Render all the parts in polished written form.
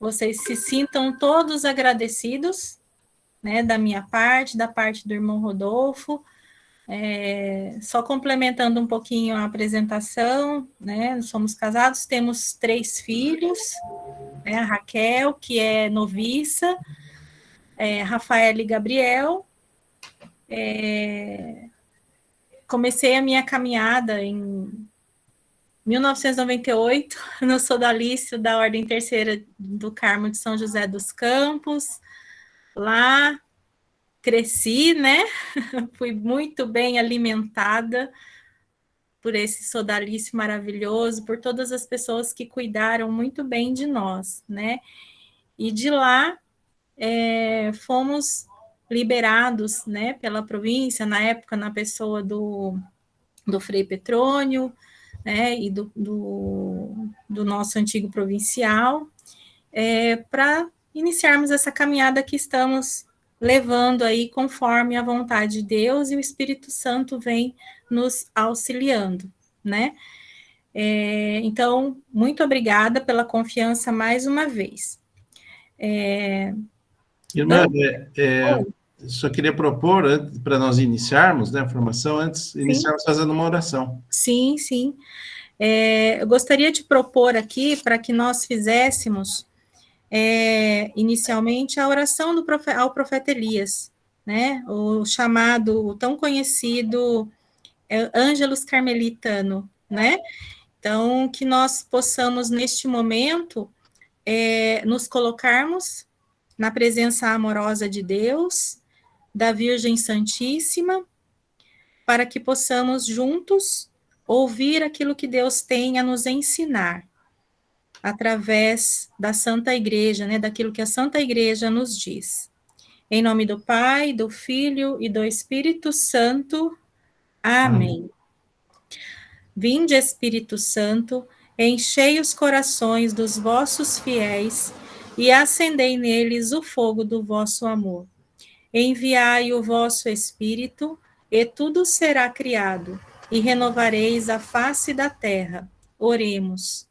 vocês se sintam todos agradecidos, né, da minha parte, da parte do irmão Rodolfo. Só complementando um pouquinho a apresentação, né, nós somos casados, temos 3 filhos, né, a Raquel, que é noviça, Rafael e Gabriel. Comecei a minha caminhada em 1998, no sodalício da Ordem Terceira do Carmo de São José dos Campos. Lá cresci, né? Fui muito bem alimentada por esse sodalício maravilhoso, por todas as pessoas que cuidaram muito bem de nós, né? E de lá fomos liberados, né, pela província, na época, na pessoa do Frei Petrônio, né, e do nosso antigo provincial, para iniciarmos essa caminhada que estamos levando aí conforme a vontade de Deus, e o Espírito Santo vem nos auxiliando, né? Então, muito obrigada pela confiança mais uma vez. Irmã, só queria propor, para nós iniciarmos, né, a formação, antes iniciarmos fazendo uma oração. Sim, sim. Eu gostaria de propor aqui para que nós fizéssemos inicialmente a oração ao profeta Elias, né? O chamado, o tão conhecido Ângelus Carmelitano, né? Então, que nós possamos, neste momento, nos colocarmos na presença amorosa de Deus, da Virgem Santíssima, para que possamos juntos ouvir aquilo que Deus tem a nos ensinar, através da Santa Igreja, né, daquilo que a Santa Igreja nos diz. Em nome do Pai, do Filho e do Espírito Santo. Amém. Vinde, Espírito Santo, enchei os corações dos vossos fiéis e acendei neles o fogo do vosso amor. Enviai o vosso Espírito, e tudo será criado, e renovareis a face da terra. Oremos.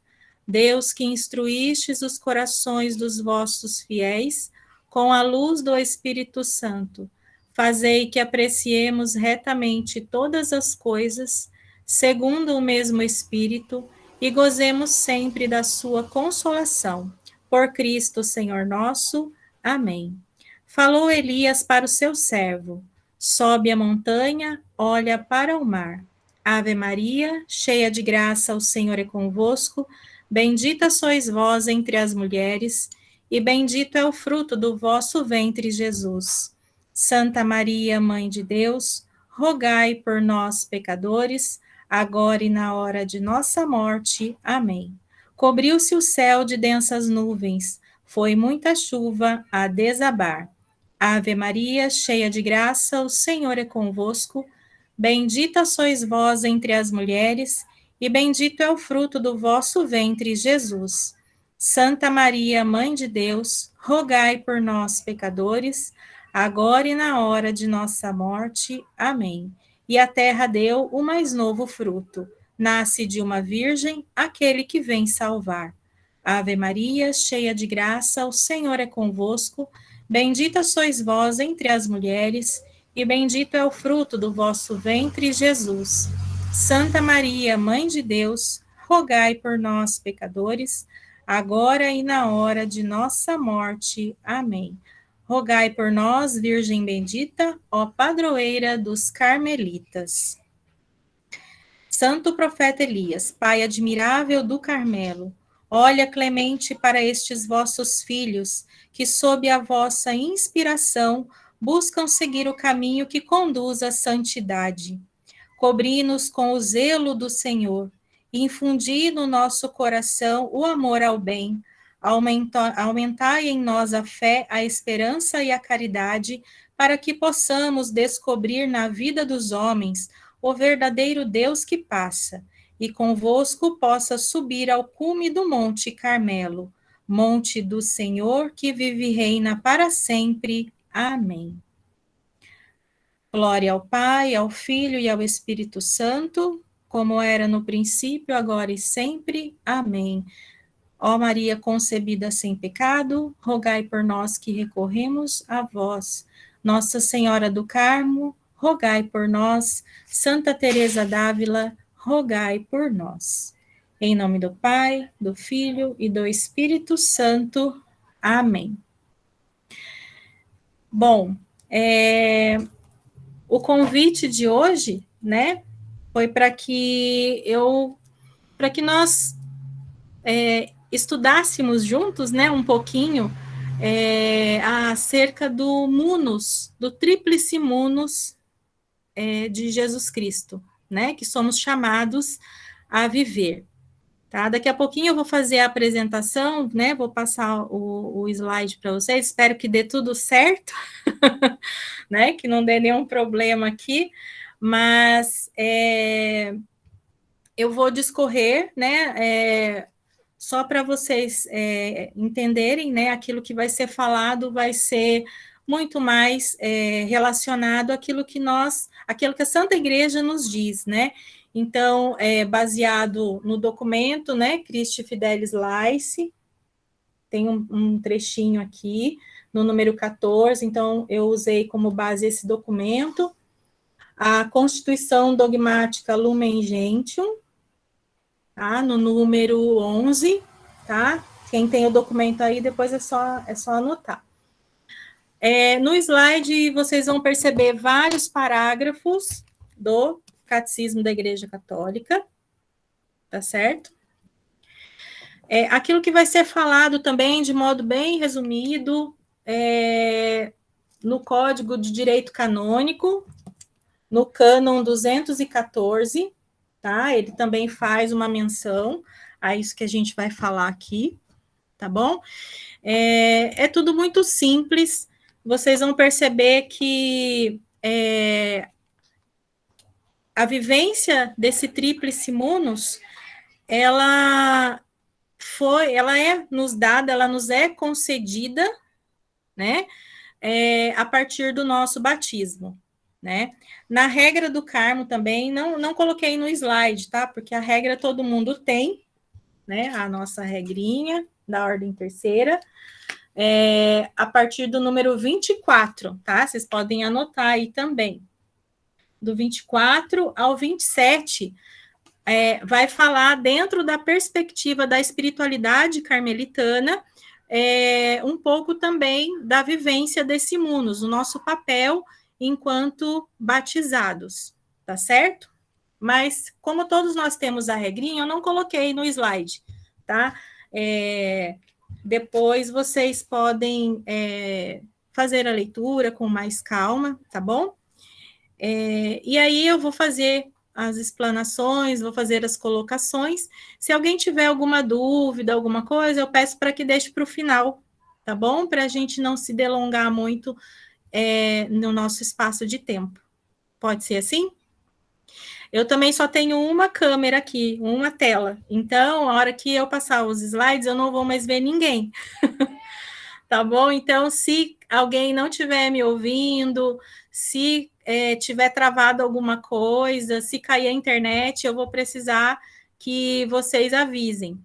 Deus, que instruístes os corações dos vossos fiéis com a luz do Espírito Santo, fazei que apreciemos retamente todas as coisas, segundo o mesmo Espírito, e gozemos sempre da sua consolação. Por Cristo, Senhor nosso. Amém. Falou Elias para o seu servo: sobe a montanha, olha para o mar. Ave Maria, cheia de graça, o Senhor é convosco. Bendita sois vós entre as mulheres, e bendito é o fruto do vosso ventre, Jesus. Santa Maria, Mãe de Deus, rogai por nós, pecadores, agora e na hora de nossa morte. Amém. Cobriu-se o céu de densas nuvens, foi muita chuva a desabar. Ave Maria, cheia de graça, o Senhor é convosco. Bendita sois vós entre as mulheres, e bendito é o fruto do vosso ventre, Jesus. Santa Maria, Mãe de Deus, rogai por nós, pecadores, agora e na hora de nossa morte. Amém. E a terra deu o mais novo fruto. Nasce de uma virgem aquele que vem salvar. Ave Maria, cheia de graça, o Senhor é convosco. Bendita sois vós entre as mulheres, e bendito é o fruto do vosso ventre, Jesus. Santa Maria, Mãe de Deus, rogai por nós, pecadores, agora e na hora de nossa morte. Amém. Rogai por nós, Virgem bendita, ó padroeira dos carmelitas. Santo profeta Elias, Pai admirável do Carmelo, olha clemente para estes vossos filhos, que sob a vossa inspiração buscam seguir o caminho que conduz à santidade. Cobri-nos com o zelo do Senhor, e infundi no nosso coração o amor ao bem. Aumentai em nós a fé, a esperança e a caridade, para que possamos descobrir na vida dos homens o verdadeiro Deus que passa, e convosco possa subir ao cume do Monte Carmelo, monte do Senhor que vive e reina para sempre. Amém. Glória ao Pai, ao Filho e ao Espírito Santo, como era no princípio, agora e sempre. Amém. Ó Maria concebida sem pecado, rogai por nós que recorremos a vós. Nossa Senhora do Carmo, rogai por nós. Santa Teresa d'Ávila, rogai por nós. Em nome do Pai, do Filho e do Espírito Santo. Amém. Bom, o convite de hoje, né, foi para que nós estudássemos juntos, né, um pouquinho acerca do munus, do tríplice munus de Jesus Cristo, né, que somos chamados a viver. Tá? Daqui a pouquinho eu vou fazer a apresentação, né, vou passar o slide para vocês, espero que dê tudo certo, né, que não dê nenhum problema aqui, mas eu vou discorrer, né, só para vocês entenderem, né, aquilo que vai ser falado vai ser muito mais relacionado àquilo que a Santa Igreja nos diz, né? Então, baseado no documento, né, Christi Fidelis Laici, tem um trechinho aqui, no número 14, então eu usei como base esse documento, a Constituição Dogmática Lumen Gentium, tá? No número 11, tá? Quem tem o documento aí, depois é só anotar. No slide, vocês vão perceber vários parágrafos do Catecismo da Igreja Católica, tá certo? Aquilo que vai ser falado também, de modo bem resumido, no Código de Direito Canônico, no Cânon 214, tá? Ele também faz uma menção a isso que a gente vai falar aqui, tá bom? É tudo muito simples, vocês vão perceber que a vivência desse tríplice munus, ela é nos dada, ela nos é concedida, né, a partir do nosso batismo, né? Na regra do Carmo também, não coloquei no slide, tá? Porque a regra todo mundo tem, né? A nossa regrinha da ordem terceira, a partir do número 24, tá? Vocês podem anotar aí também. Do 24 ao 27, vai falar dentro da perspectiva da espiritualidade carmelitana, um pouco também da vivência desse munus, o nosso papel enquanto batizados, tá certo? Mas, como todos nós temos a regrinha, eu não coloquei no slide, tá? Depois vocês podem fazer a leitura com mais calma, tá bom? E aí eu vou fazer as explanações, vou fazer as colocações. Se alguém tiver alguma dúvida, alguma coisa, eu peço para que deixe para o final, tá bom? Para a gente não se delongar muito no nosso espaço de tempo. Pode ser assim? Eu também só tenho uma câmera aqui, uma tela. Então, a hora que eu passar os slides, eu não vou mais ver ninguém. Tá bom? Então, se alguém não estiver me ouvindo, se tiver travado alguma coisa, se cair a internet, eu vou precisar que vocês avisem.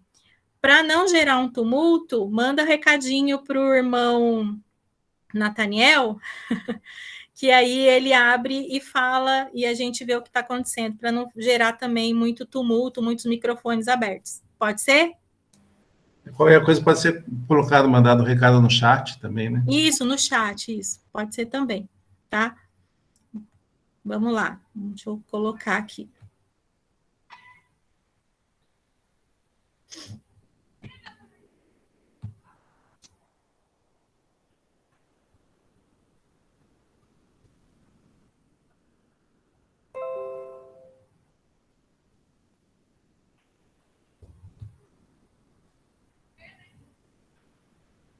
Para não gerar um tumulto, manda recadinho para o irmão Nathaniel, que aí ele abre e fala e a gente vê o que está acontecendo, para não gerar também muito tumulto, muitos microfones abertos. Pode ser? Qualquer coisa pode ser colocado, mandado um recado no chat também, né? Isso, no chat, isso. Pode ser também, tá? Vamos lá, deixa eu colocar aqui.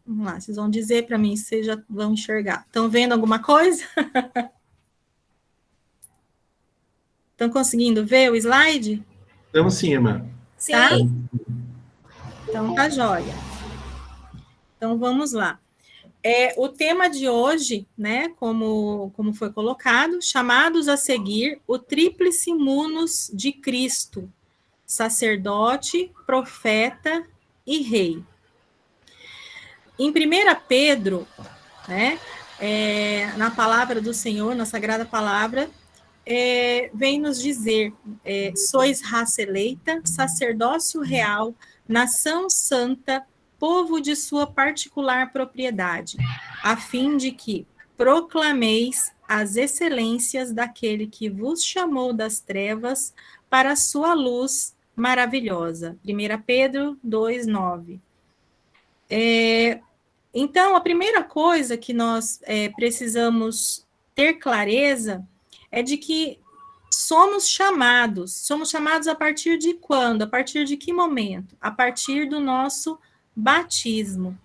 Vamos lá, vocês vão dizer para mim se vocês já vão enxergar. Estão vendo alguma coisa? Estão conseguindo ver o slide? Estamos sim, irmã. Sim. Tá? Então tá jóia. Então vamos lá. O tema de hoje, né, como foi colocado, chamados a seguir o tríplice munus de Cristo, sacerdote, profeta e rei. Em 1 Pedro, né, na palavra do Senhor, na Sagrada Palavra, vem nos dizer, sois raça eleita, sacerdócio real, nação santa, povo de sua particular propriedade, a fim de que proclameis as excelências daquele que vos chamou das trevas para a sua luz maravilhosa. 1 Pedro 2:9. Então, a primeira coisa que nós precisamos ter clareza é de que somos chamados a partir de quando? A partir de que momento? A partir do nosso batismo,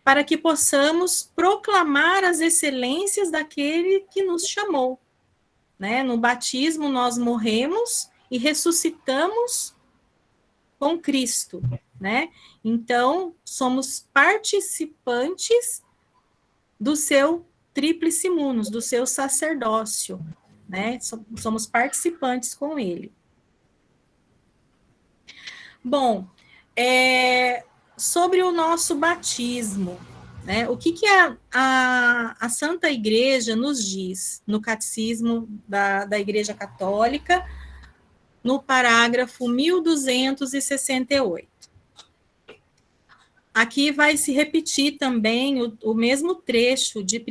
para que possamos proclamar as excelências daquele que nos chamou, né? No batismo nós morremos e ressuscitamos com Cristo, né? Então, somos participantes do seu tríplice munus, do seu sacerdócio, né? Somos participantes com ele. Bom, sobre o nosso batismo, né? O que a Santa Igreja nos diz no Catecismo da Igreja Católica, no parágrafo 1268. Aqui vai se repetir também o mesmo trecho de 1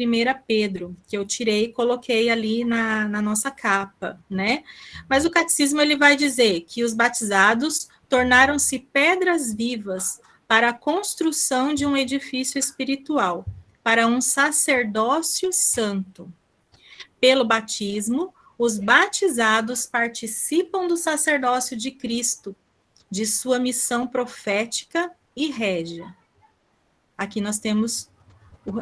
Pedro, que eu tirei e coloquei ali na nossa capa, né? Mas o catecismo ele vai dizer que os batizados tornaram-se pedras vivas para a construção de um edifício espiritual, para um sacerdócio santo. Pelo batismo, os batizados participam do sacerdócio de Cristo, de sua missão profética e régia. Aqui nós temos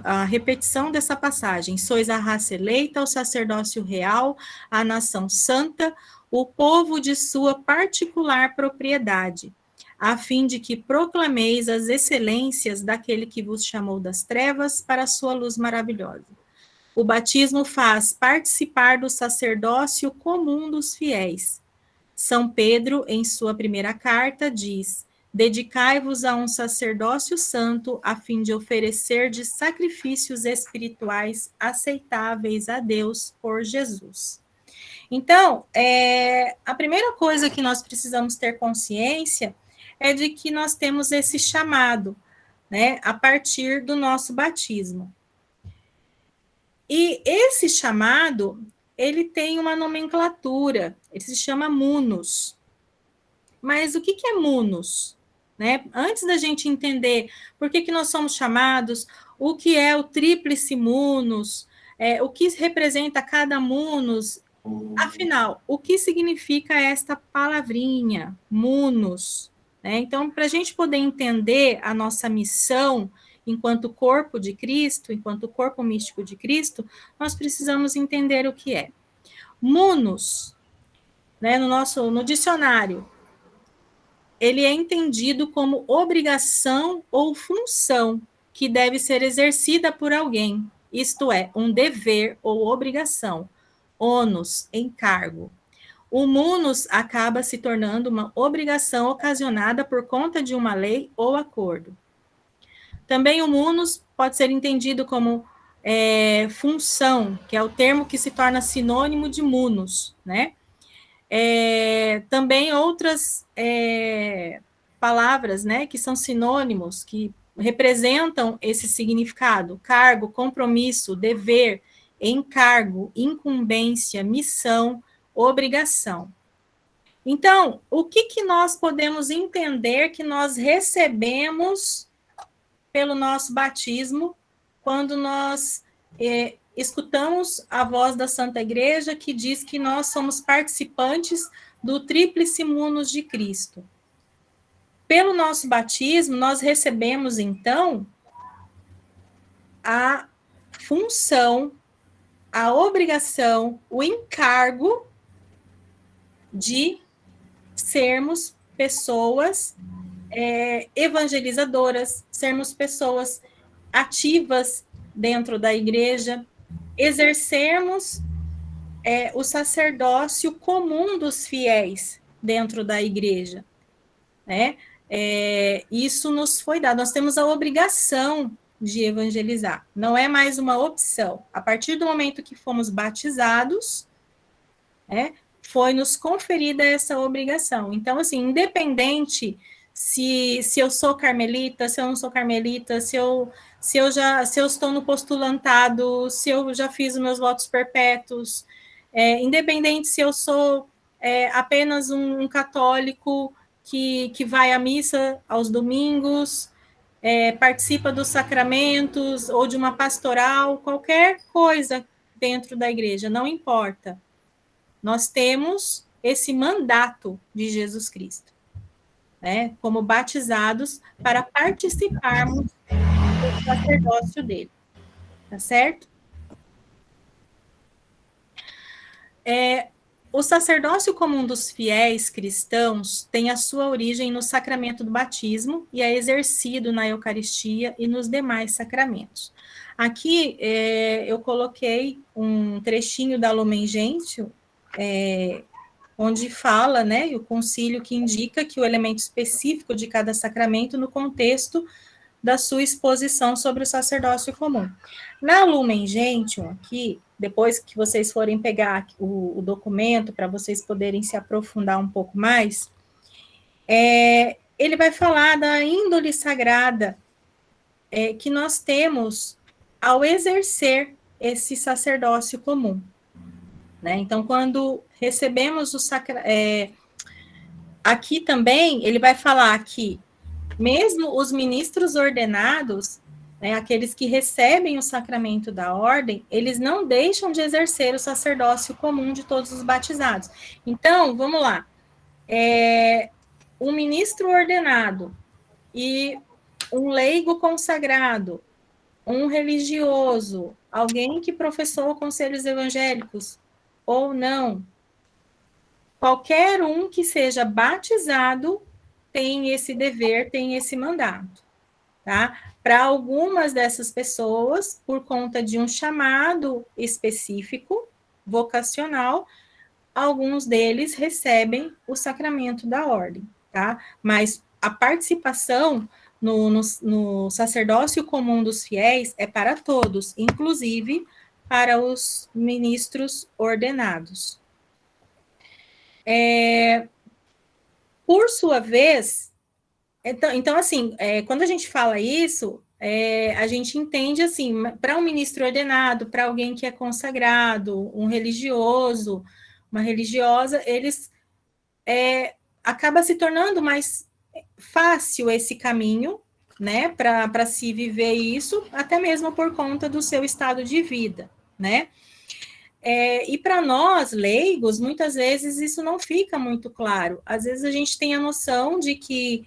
a repetição dessa passagem. Sois a raça eleita, o sacerdócio real, a nação santa, o povo de sua particular propriedade, a fim de que proclameis as excelências daquele que vos chamou das trevas para a sua luz maravilhosa. O batismo faz participar do sacerdócio comum dos fiéis. São Pedro, em sua primeira carta, diz: dedicai-vos a um sacerdócio santo, a fim de oferecer de sacrifícios espirituais aceitáveis a Deus por Jesus. Então, a primeira coisa que nós precisamos ter consciência é de que nós temos esse chamado, né, a partir do nosso batismo. E esse chamado, ele tem uma nomenclatura, ele se chama munus. Mas o que é munus? Né? Antes da gente entender por que nós somos chamados, o que é o tríplice munus, o que representa cada munus, afinal, o que significa esta palavrinha, munus? Né? Então, para a gente poder entender a nossa missão enquanto corpo de Cristo, enquanto corpo místico de Cristo, nós precisamos entender o que é. Munus, né, no dicionário, ele é entendido como obrigação ou função que deve ser exercida por alguém, isto é, um dever ou obrigação, ônus, encargo. O munus acaba se tornando uma obrigação ocasionada por conta de uma lei ou acordo. Também o munus pode ser entendido como função, que é o termo que se torna sinônimo de munus, né? Também outras palavras, né, que são sinônimos, que representam esse significado: cargo, compromisso, dever, encargo, incumbência, missão, obrigação. Então, o que nós podemos entender que nós recebemos pelo nosso batismo, quando nós escutamos a voz da Santa Igreja que diz que nós somos participantes do tríplice munus de Cristo? Pelo nosso batismo, nós recebemos, então, a função, a obrigação, o encargo de sermos pessoas evangelizadoras, sermos pessoas ativas dentro da igreja, exercermos o sacerdócio comum dos fiéis dentro da igreja, né? isso nos foi dado. Nós temos a obrigação de evangelizar, não é mais uma opção. A partir do momento que fomos batizados, foi nos conferida essa obrigação. Então, assim, independente se eu sou carmelita, se eu não sou carmelita, se eu estou no postulantado, se eu já fiz os meus votos perpétuos, independente se eu sou apenas um católico que vai à missa aos domingos, participa dos sacramentos ou de uma pastoral, qualquer coisa dentro da igreja, não importa. Nós temos esse mandato de Jesus Cristo, como batizados, para participarmos do sacerdócio dele, tá certo? O sacerdócio comum dos fiéis cristãos tem a sua origem no sacramento do batismo e é exercido na Eucaristia e nos demais sacramentos. Aqui eu coloquei um trechinho da Lumen Gentium, onde fala, o concílio que indica que o elemento específico de cada sacramento no contexto da sua exposição sobre o sacerdócio comum. Na Lumen Gentium, aqui, depois que vocês forem pegar o documento para vocês poderem se aprofundar um pouco mais, ele vai falar da índole sagrada que nós temos ao exercer esse sacerdócio comum. Então, quando recebemos o sacramento, aqui também ele vai falar que mesmo os ministros ordenados, aqueles que recebem o sacramento da ordem, eles não deixam de exercer o sacerdócio comum de todos os batizados. Então, vamos lá. Um ministro ordenado e um leigo consagrado, um religioso, alguém que professou conselhos evangélicos ou não, qualquer um que seja batizado tem esse dever, tem esse mandato, tá? Para algumas dessas pessoas, por conta de um chamado específico, vocacional, alguns deles recebem o sacramento da ordem, tá? Mas a participação no sacerdócio comum dos fiéis é para todos, inclusive para os ministros ordenados. Por sua vez, então assim, quando a gente fala isso, a gente entende assim, para um ministro ordenado, para alguém que é consagrado, um religioso, uma religiosa, eles acaba se tornando mais fácil esse caminho, para se viver isso, até mesmo por conta do seu estado de vida, e para nós, leigos, muitas vezes isso não fica muito claro. Às vezes a gente tem a noção de que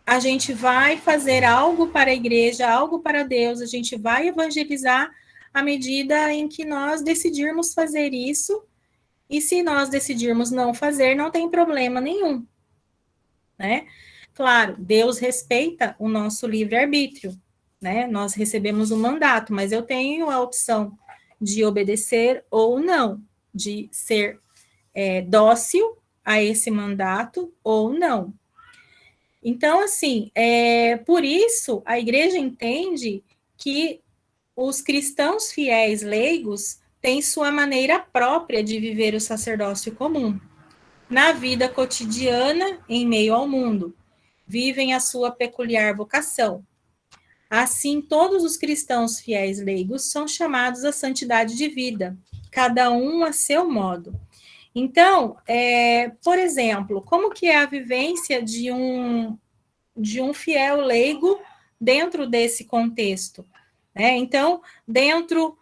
a gente vai fazer algo para a igreja, algo para Deus, a gente vai evangelizar à medida em que nós decidirmos fazer isso, e se nós decidirmos não fazer, não tem problema nenhum, Claro, Deus respeita o nosso livre-arbítrio, Nós recebemos um mandato, mas eu tenho a opção de obedecer ou não, de ser dócil a esse mandato ou não. Então, assim, por isso, a igreja entende que os cristãos fiéis leigos têm sua maneira própria de viver o sacerdócio comum. Na vida cotidiana, em meio ao mundo, vivem a sua peculiar vocação. Assim, todos os cristãos fiéis leigos são chamados à santidade de vida, cada um a seu modo. Então, por exemplo, como que é a vivência de um fiel leigo dentro desse contexto? Então, dentro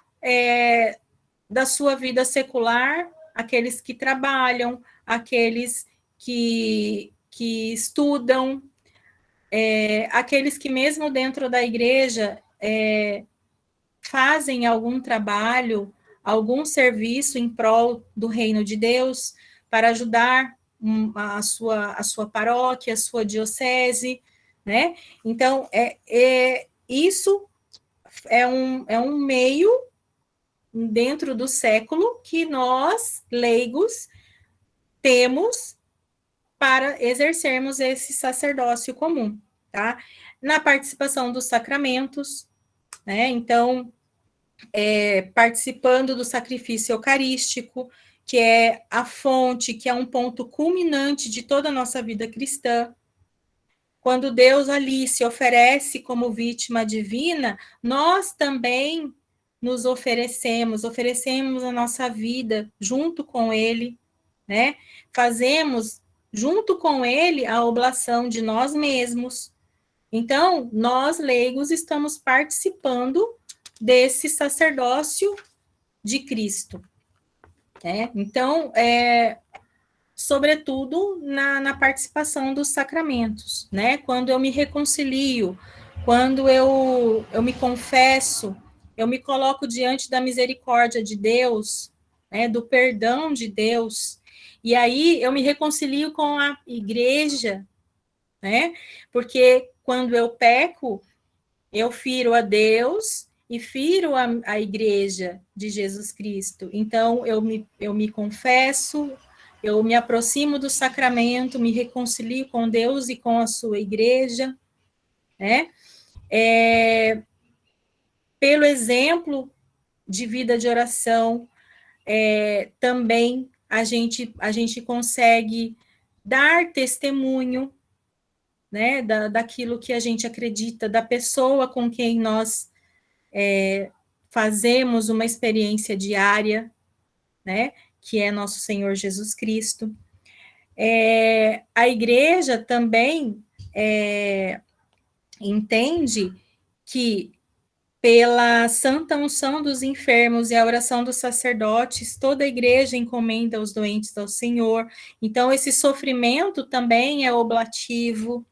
da sua vida secular, aqueles que trabalham, aqueles que estudam, aqueles que mesmo dentro da igreja fazem algum trabalho, algum serviço em prol do reino de Deus, para ajudar a sua paróquia, a sua diocese, Então, isso é um meio dentro do século que nós, leigos, temos para exercermos esse sacerdócio comum, tá? Na participação dos sacramentos, né? Então, participando do sacrifício eucarístico, que é a fonte, que é um ponto culminante de toda a nossa vida cristã. Quando Deus ali se oferece como vítima divina, nós também nos oferecemos a nossa vida junto com Ele, né? Fazemos junto com Ele a oblação de nós mesmos. Então, nós leigos estamos participando desse sacerdócio de Cristo, né? Então, sobretudo na participação dos sacramentos, né? Quando eu me reconcilio, quando eu me confesso, eu me coloco diante da misericórdia de Deus, né? Do perdão de Deus, e aí eu me reconcilio com a igreja, né? Porque quando eu peco, eu firo a Deus e firo a igreja de Jesus Cristo. Então, eu me confesso, eu me aproximo do sacramento, me reconcilio com Deus e com a sua igreja, né? Pelo exemplo de vida de oração, também a gente consegue dar testemunho, né, daquilo que a gente acredita, da pessoa com quem nós fazemos uma experiência diária, né, que é nosso Senhor Jesus Cristo. A igreja também entende que pela santa unção dos enfermos e a oração dos sacerdotes, toda a igreja encomenda os doentes ao Senhor. Então, esse sofrimento também é oblativo,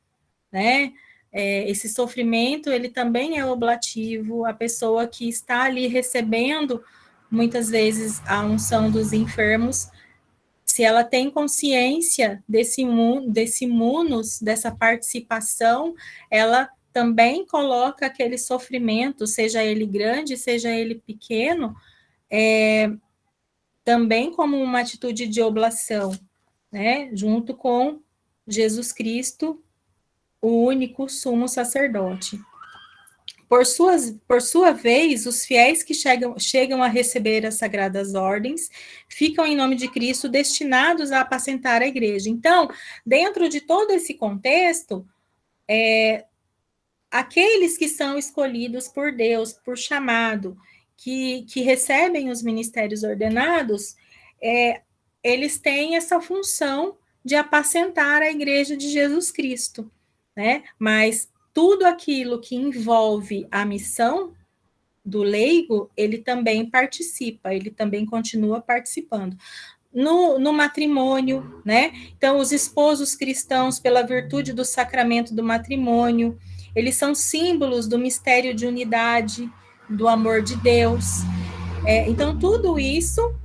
né? Esse sofrimento, ele também é oblativo. A pessoa que está ali recebendo, muitas vezes, a unção dos enfermos, se ela tem consciência desse munus, dessa participação, ela também coloca aquele sofrimento, seja ele grande, seja ele pequeno, também como uma atitude de oblação, né? Junto com Jesus Cristo, o único sumo sacerdote. Por sua vez, os fiéis que chegam a receber as sagradas ordens ficam, em nome de Cristo, destinados a apacentar a igreja. Então, dentro de todo esse contexto, aqueles que são escolhidos por Deus, por chamado, que recebem os ministérios ordenados, eles têm essa função de apacentar a igreja de Jesus Cristo, né? Mas tudo aquilo que envolve a missão do leigo, ele também participa, ele também continua participando. No matrimônio, né? Então, os esposos cristãos, pela virtude do sacramento do matrimônio, eles são símbolos do mistério de unidade, do amor de Deus. Então, tudo isso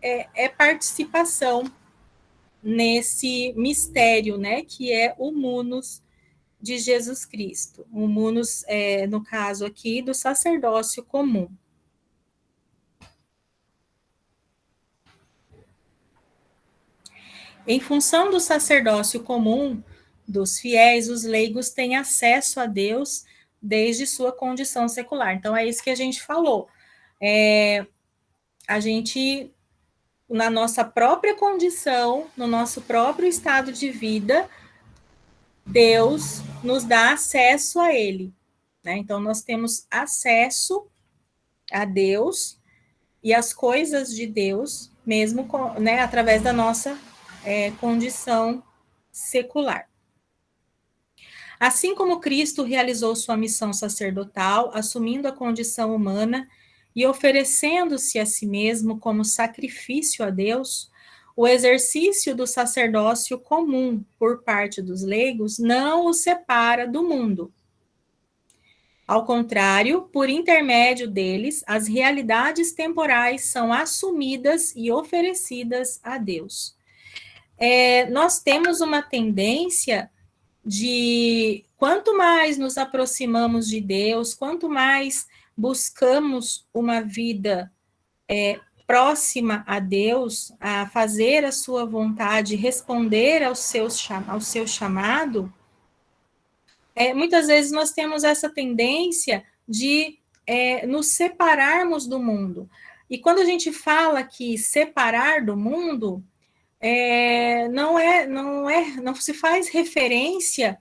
é participação nesse mistério, né? Que é o munus de Jesus Cristo. O munus, no caso aqui, do sacerdócio comum. Em função do sacerdócio comum dos fiéis, os leigos têm acesso a Deus desde sua condição secular. Então, é isso que a gente falou. A gente, na nossa própria condição, no nosso próprio estado de vida, Deus nos dá acesso a Ele, né? Então, nós temos acesso a Deus e as coisas de Deus, mesmo né, através da nossa condição secular. Assim como Cristo realizou sua missão sacerdotal, assumindo a condição humana e oferecendo-se a si mesmo como sacrifício a Deus, o exercício do sacerdócio comum por parte dos leigos não o separa do mundo. Ao contrário, por intermédio deles, as realidades temporais são assumidas e oferecidas a Deus. Nós temos uma tendência de, quanto mais nos aproximamos de Deus, quanto mais buscamos uma vida próxima a Deus, a fazer a sua vontade, responder ao seu chamado, muitas vezes nós temos essa tendência de nos separarmos do mundo. E quando a gente fala que separar do mundo, não se faz referência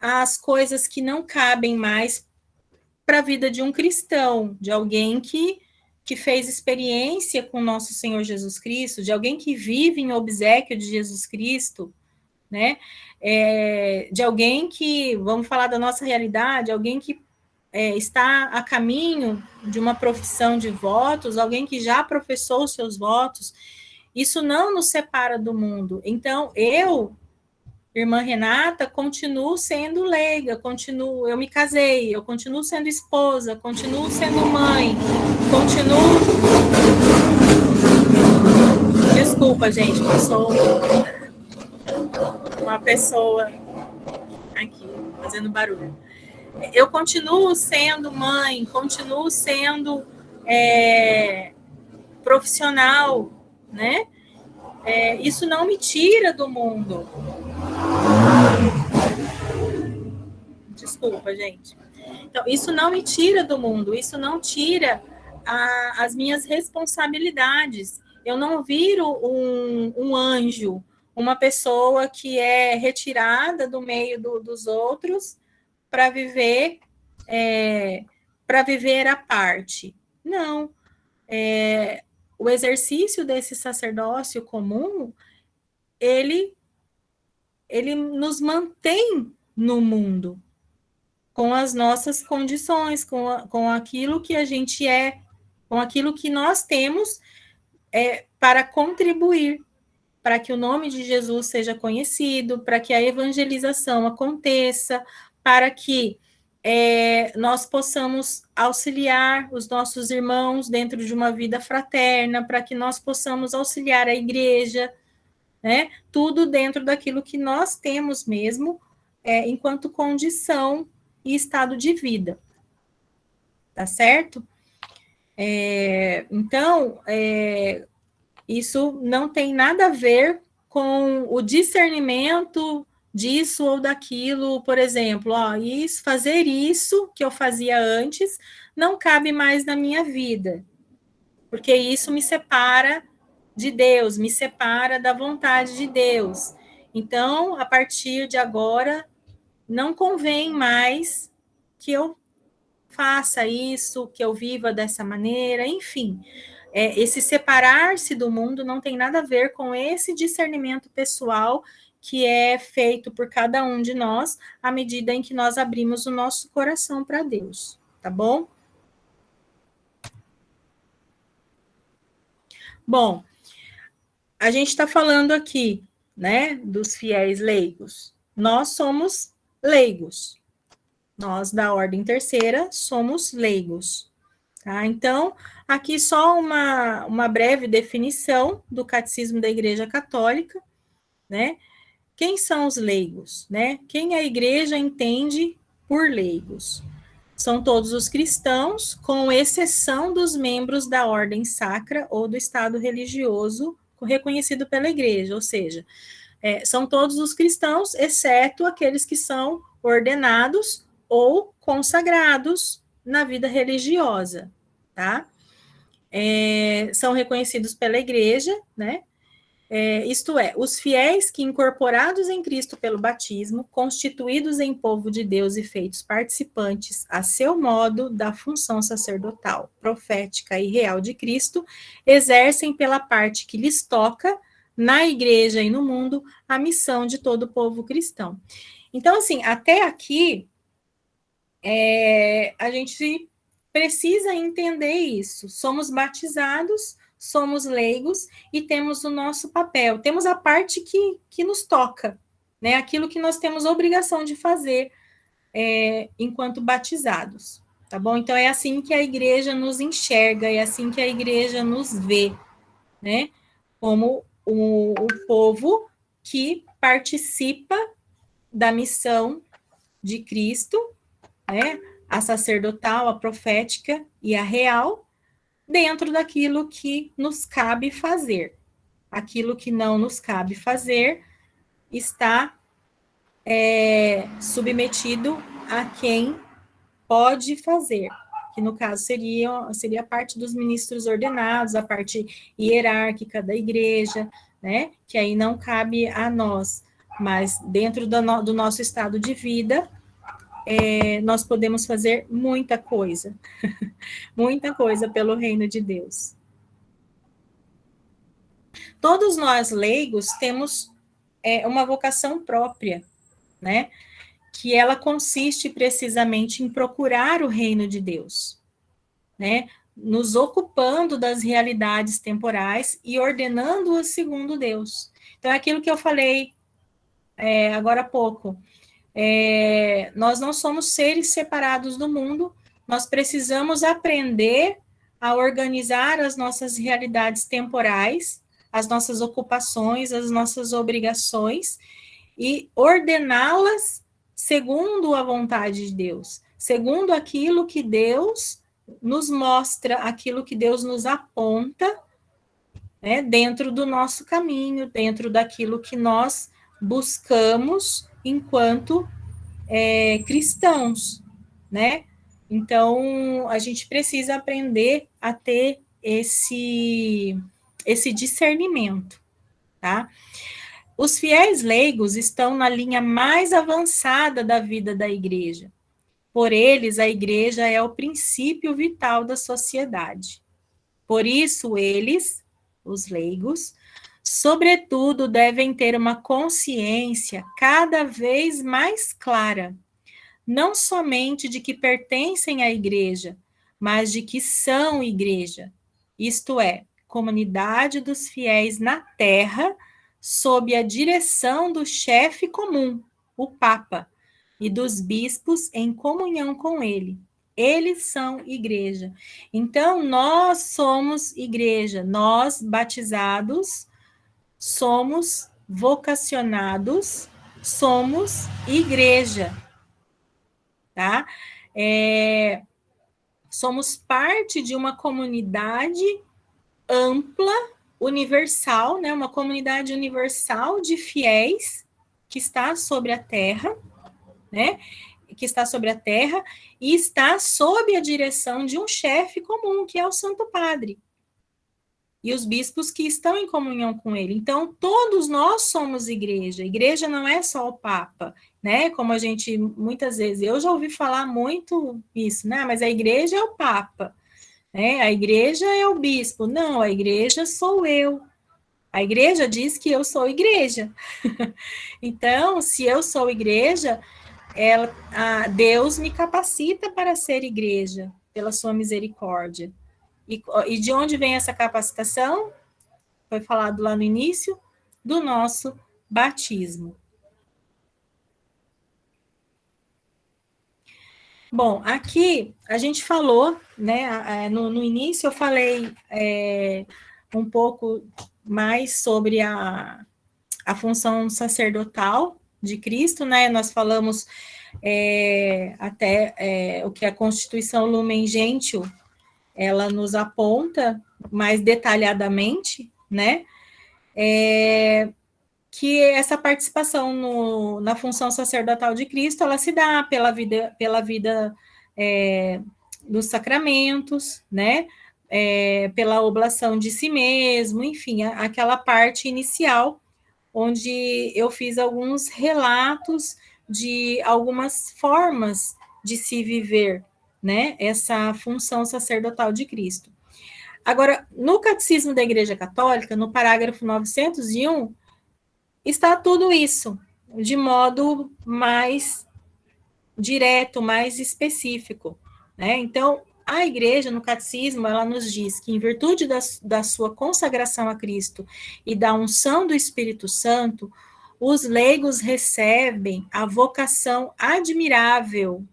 às coisas que não cabem mais para a vida de um cristão, de alguém que fez experiência com nosso Senhor Jesus Cristo, de alguém que vive em obséquio de Jesus Cristo, né? De alguém que, vamos falar da nossa realidade, alguém que está a caminho de uma profissão de votos, alguém que já professou os seus votos. Isso não nos separa do mundo. Então, eu, irmã Renata, continuo sendo leiga, eu me casei, eu continuo sendo esposa, continuo sendo mãe, continuo... Desculpa, gente, passou uma pessoa aqui fazendo barulho. Eu continuo sendo mãe, continuo sendo profissional, né? Isso não me tira do mundo. Desculpa, gente. Então, isso não me tira do mundo, isso não tira as minhas responsabilidades. Eu não viro um anjo, uma pessoa que é retirada do meio dos outros para viver à parte. Não. O exercício desse sacerdócio comum, ele nos mantém no mundo, com as nossas condições, com aquilo que a gente com aquilo que nós temos para contribuir, para que o nome de Jesus seja conhecido, para que a evangelização aconteça, para que nós possamos auxiliar os nossos irmãos dentro de uma vida fraterna, para que nós possamos auxiliar a igreja, né? Tudo dentro daquilo que nós temos mesmo, enquanto condição e estado de vida. Tá certo? Então, isso não tem nada a ver com o discernimento disso ou daquilo, por exemplo, fazer isso que eu fazia antes não cabe mais na minha vida, porque isso me separa de Deus, me separa da vontade de Deus. Então, a partir de agora, não convém mais que eu faça isso, que eu viva dessa maneira, enfim. Esse separar-se do mundo não tem nada a ver com esse discernimento pessoal que é feito por cada um de nós à medida em que nós abrimos o nosso coração para Deus, tá bom? Bom, a gente está falando aqui, né, dos fiéis leigos. Nós somos leigos. Nós, da Ordem Terceira, somos leigos. Tá? Então, aqui só uma breve definição do Catecismo da Igreja Católica, né? Quem são os leigos, né? Quem a Igreja entende por leigos? São todos os cristãos, com exceção dos membros da ordem sacra ou do estado religioso reconhecido pela Igreja, ou seja, são todos os cristãos, exceto aqueles que são ordenados ou consagrados na vida religiosa, tá? São reconhecidos pela Igreja, né? Isto é, os fiéis que, incorporados em Cristo pelo batismo, constituídos em povo de Deus e feitos participantes, a seu modo, da função sacerdotal, profética e real de Cristo, exercem pela parte que lhes toca, na igreja e no mundo, a missão de todo o povo cristão. Então, assim, até aqui, a gente precisa entender isso. Somos batizados, somos leigos e temos o nosso papel, temos a parte que nos toca, né? Aquilo que nós temos obrigação de fazer enquanto batizados, tá bom? Então, é assim que a igreja nos enxerga, é assim que a igreja nos vê, né? Como o povo que participa da missão de Cristo, né? A sacerdotal, a profética e a real, dentro daquilo que nos cabe fazer. Aquilo que não nos cabe fazer está submetido a quem pode fazer, que no caso seria a parte dos ministros ordenados, a parte hierárquica da igreja, né? Que aí não cabe a nós, mas dentro do nosso estado de vida, nós podemos fazer muita coisa, muita coisa pelo reino de Deus. Todos nós leigos temos uma vocação própria, né? Que ela consiste precisamente em procurar o reino de Deus, né? Nos ocupando das realidades temporais e ordenando-as segundo Deus. Então, é aquilo que eu falei agora há pouco. Nós não somos seres separados do mundo, nós precisamos aprender a organizar as nossas realidades temporais, as nossas ocupações, as nossas obrigações, e ordená-las segundo a vontade de Deus, segundo aquilo que Deus nos mostra, aquilo que Deus nos aponta, né, dentro do nosso caminho, dentro daquilo que nós buscamos enquanto cristãos, né? Então, a gente precisa aprender a ter esse discernimento, tá? Os fiéis leigos estão na linha mais avançada da vida da igreja. Por eles, a igreja é o princípio vital da sociedade. Por isso, eles, os leigos, sobretudo, devem ter uma consciência cada vez mais clara, não somente de que pertencem à igreja, mas de que são igreja, isto é, comunidade dos fiéis na terra, sob a direção do chefe comum, o Papa, e dos bispos em comunhão com ele. Eles são igreja. Então, nós somos igreja, nós batizados, somos vocacionados, somos igreja, tá? Somos parte de uma comunidade ampla, universal, né? Uma comunidade universal de fiéis que está sobre a terra, né? Que está sobre a terra e está sob a direção de um chefe comum, que é o Santo Padre, e os bispos que estão em comunhão com ele. Então, todos nós somos igreja. Igreja não é só o Papa, né? Como a gente, muitas vezes, eu já ouvi falar muito isso, né? Mas a igreja é o Papa, né? A igreja é o bispo. Não, a igreja sou eu. A igreja diz que eu sou igreja. Então, se eu sou igreja, Deus me capacita para ser igreja, pela sua misericórdia. E de onde vem essa capacitação? Foi falado lá no início, do nosso batismo. Bom, aqui a gente falou, né? No início eu falei um pouco mais sobre a função sacerdotal de Cristo, né? Nós falamos até o que a Constituição Lumen Gentium ela nos aponta mais detalhadamente, né? Que essa participação na função sacerdotal de Cristo, ela se dá pela vida dos sacramentos, né? Pela oblação de si mesmo, enfim, aquela parte inicial, onde eu fiz alguns relatos de algumas formas de se viver, né? Essa função sacerdotal de Cristo. Agora, no Catecismo da Igreja Católica, no parágrafo 901, está tudo isso, de modo mais direto, mais específico, né? Então, a igreja, no catecismo, ela nos diz que, em virtude da sua consagração a Cristo e da unção do Espírito Santo, os leigos recebem a vocação admirável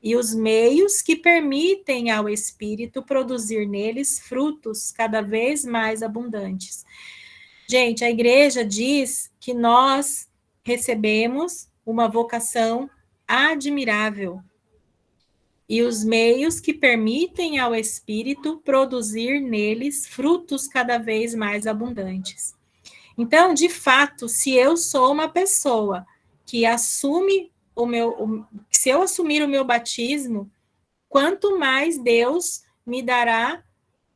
e os meios que permitem ao Espírito produzir neles frutos cada vez mais abundantes. Gente, a igreja diz que nós recebemos uma vocação admirável e os meios que permitem ao Espírito produzir neles frutos cada vez mais abundantes. Então, de fato, se eu sou uma pessoa que assume se eu assumir o meu batismo, quanto mais Deus me dará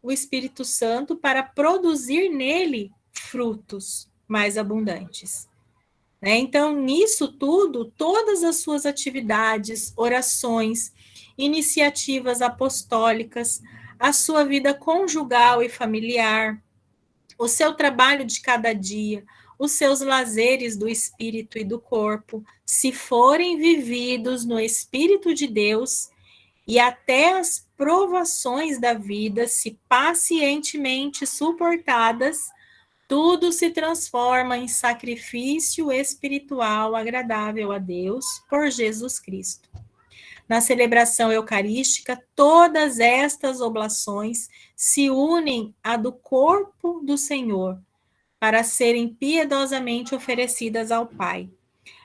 o Espírito Santo para produzir nele frutos mais abundantes. Então, nisso tudo, todas as suas atividades, orações, iniciativas apostólicas, a sua vida conjugal e familiar, o seu trabalho de cada dia, os seus lazeres do espírito e do corpo, se forem vividos no Espírito de Deus, e até as provações da vida, se pacientemente suportadas, tudo se transforma em sacrifício espiritual agradável a Deus por Jesus Cristo. Na celebração eucarística, todas estas oblações se unem à do corpo do Senhor, para serem piedosamente oferecidas ao Pai.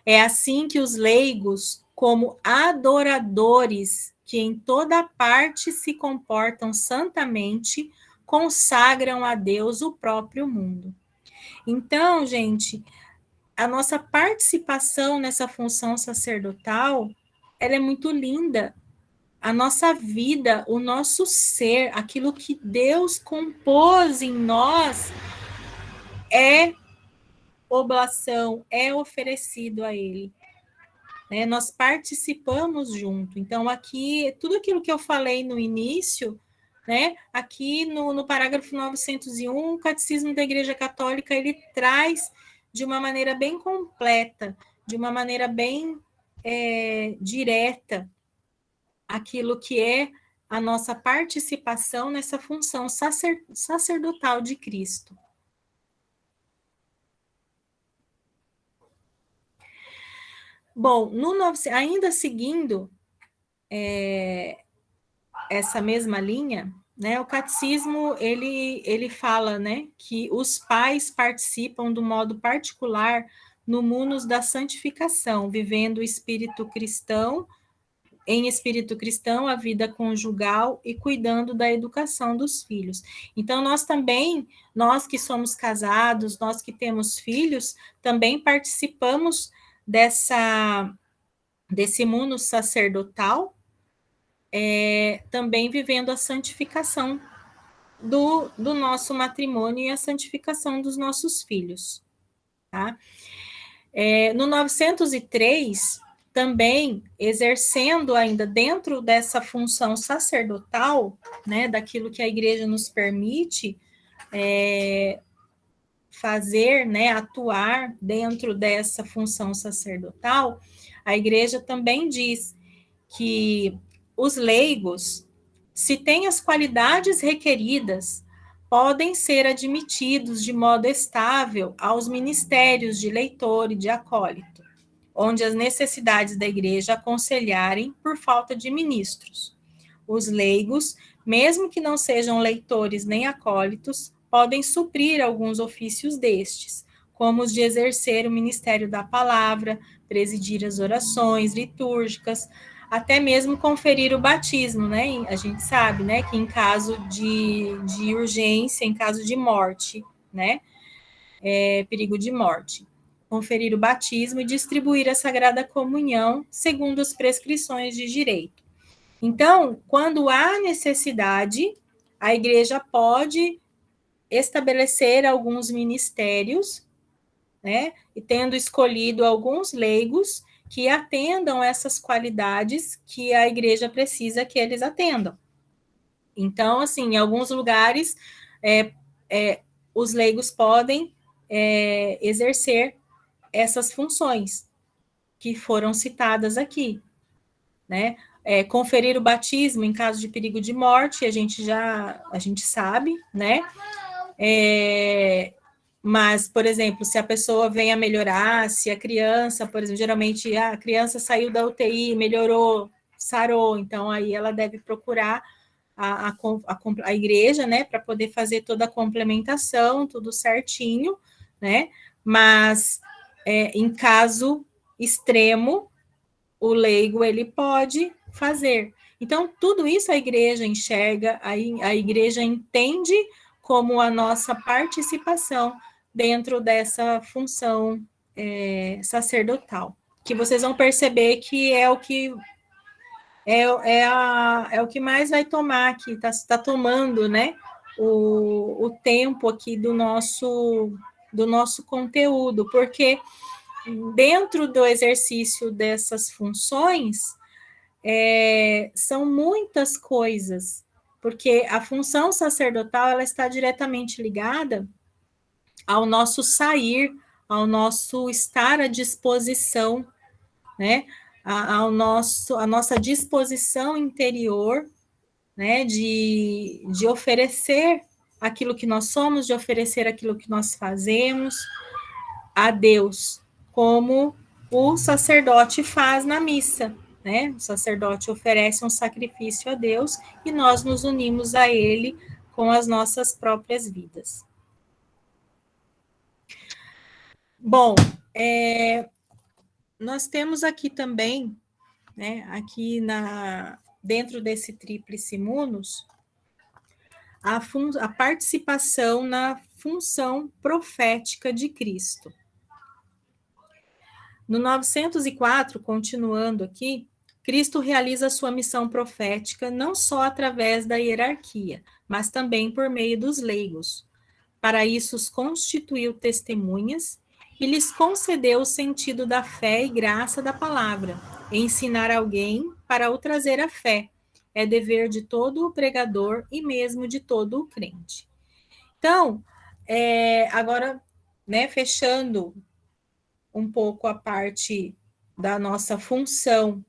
É assim que os leigos, como adoradores, que em toda parte se comportam santamente, consagram a Deus o próprio mundo. Então, gente, a nossa participação nessa função sacerdotal, ela é muito linda. A nossa vida, o nosso ser, aquilo que Deus compôs em nós, é oblação, é oferecido a Ele. Nós participamos junto. Então, aqui, tudo aquilo que eu falei no início, aqui no parágrafo 901, o Catecismo da Igreja Católica, ele traz de uma maneira bem completa, de uma maneira bem direta, aquilo que é a nossa participação nessa função sacerdotal de Cristo. Bom, ainda seguindo essa mesma linha, o catecismo ele fala, que os pais participam do modo particular no munus da santificação, vivendo o espírito cristão, em espírito cristão, a vida conjugal e cuidando da educação dos filhos. Então, nós que somos casados, nós que temos filhos, também participamos desse mundo sacerdotal, também vivendo a santificação do nosso matrimônio e a santificação dos nossos filhos. Tá? No 903, também exercendo ainda dentro dessa função sacerdotal, daquilo que a igreja nos permite fazer, atuar dentro dessa função sacerdotal, a igreja também diz que os leigos, se têm as qualidades requeridas, podem ser admitidos de modo estável aos ministérios de leitor e de acólito, onde as necessidades da igreja aconselharem por falta de ministros. Os leigos, mesmo que não sejam leitores nem acólitos, podem suprir alguns ofícios destes, como os de exercer o ministério da palavra, presidir as orações litúrgicas, até mesmo conferir o batismo, A gente sabe, que em caso de urgência, em caso de morte, perigo de morte, conferir o batismo e distribuir a Sagrada Comunhão segundo as prescrições de direito. Então, quando há necessidade, a igreja pode estabelecer alguns ministérios, e tendo escolhido alguns leigos que atendam essas qualidades que a igreja precisa que eles atendam. Então, assim, em alguns lugares, os leigos podem exercer essas funções que foram citadas aqui, conferir o batismo em caso de perigo de morte, a gente sabe, mas, por exemplo, se a pessoa vem a melhorar, se a criança, por exemplo, geralmente a criança saiu da UTI, melhorou, sarou, então aí ela deve procurar a igreja, para poder fazer toda a complementação, tudo certinho, mas em caso extremo, o leigo ele pode fazer. Então, tudo isso a igreja enxerga, a igreja entende como a nossa participação dentro dessa função sacerdotal, que vocês vão perceber que é o que é o que mais vai tomar aqui, está tomando, né, o tempo aqui do nosso conteúdo, porque dentro do exercício dessas funções, são muitas coisas, porque a função sacerdotal ela está diretamente ligada ao nosso sair, ao nosso estar à disposição, né? A nossa disposição interior, né? De oferecer aquilo que nós somos, de oferecer aquilo que nós fazemos a Deus, como o sacerdote faz na missa, né? O sacerdote oferece um sacrifício a Deus e nós nos unimos a Ele com as nossas próprias vidas. Bom, nós temos aqui também, né, aqui dentro desse tríplice munus, a participação na função profética de Cristo. No 904, continuando aqui, Cristo realiza sua missão profética não só através da hierarquia, mas também por meio dos leigos. Para isso, os constituiu testemunhas e lhes concedeu o sentido da fé e graça da palavra. Ensinar alguém para o trazer à fé é dever de todo o pregador e mesmo de todo o crente. Então, agora, né, fechando um pouco a parte da nossa função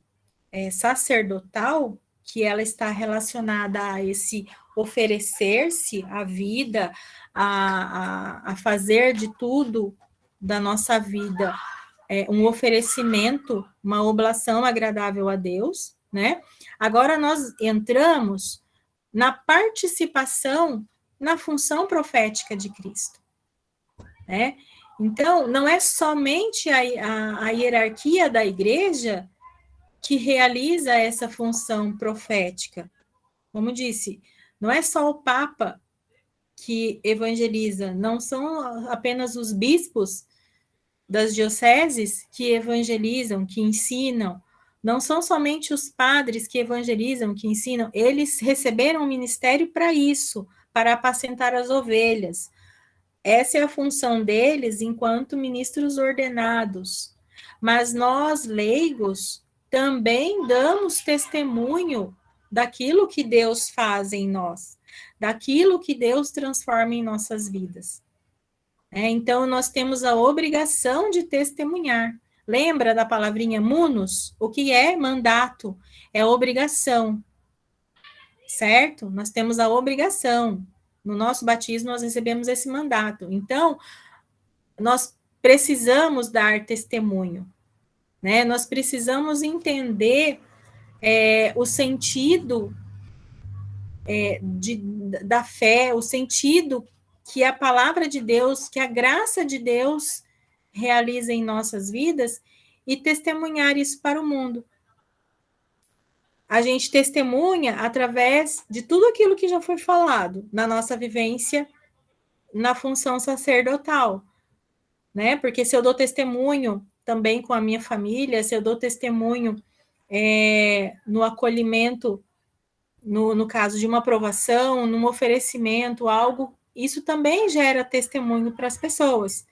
sacerdotal, que ela está relacionada a esse oferecer-se à vida, a fazer de tudo da nossa vida um oferecimento, uma oblação agradável a Deus, né? Agora nós entramos na participação na função profética de Cristo, né? Então, não é somente a hierarquia da igreja que realiza essa função profética. Como disse, não é só o Papa que evangeliza, não são apenas os bispos das dioceses que evangelizam, que ensinam, não são somente os padres que evangelizam, que ensinam, eles receberam o ministério para isso, para apacentar as ovelhas. Essa é a função deles enquanto ministros ordenados. Mas nós, leigos, também damos testemunho daquilo que Deus faz em nós, daquilo que Deus transforma em nossas vidas. Então, nós temos a obrigação de testemunhar. Lembra da palavrinha munus? O que é mandato? É obrigação, certo? Nós temos a obrigação. No nosso batismo, nós recebemos esse mandato. Então, nós precisamos dar testemunho, né? Nós precisamos entender o sentido da fé, o sentido que a palavra de Deus, que a graça de Deus realiza em nossas vidas e testemunhar isso para o mundo. A gente testemunha através de tudo aquilo que já foi falado na nossa vivência na função sacerdotal, né? Porque se eu dou testemunho também com a minha família, se eu dou testemunho no acolhimento, no caso de uma aprovação, num oferecimento, algo, isso também gera testemunho para as pessoas.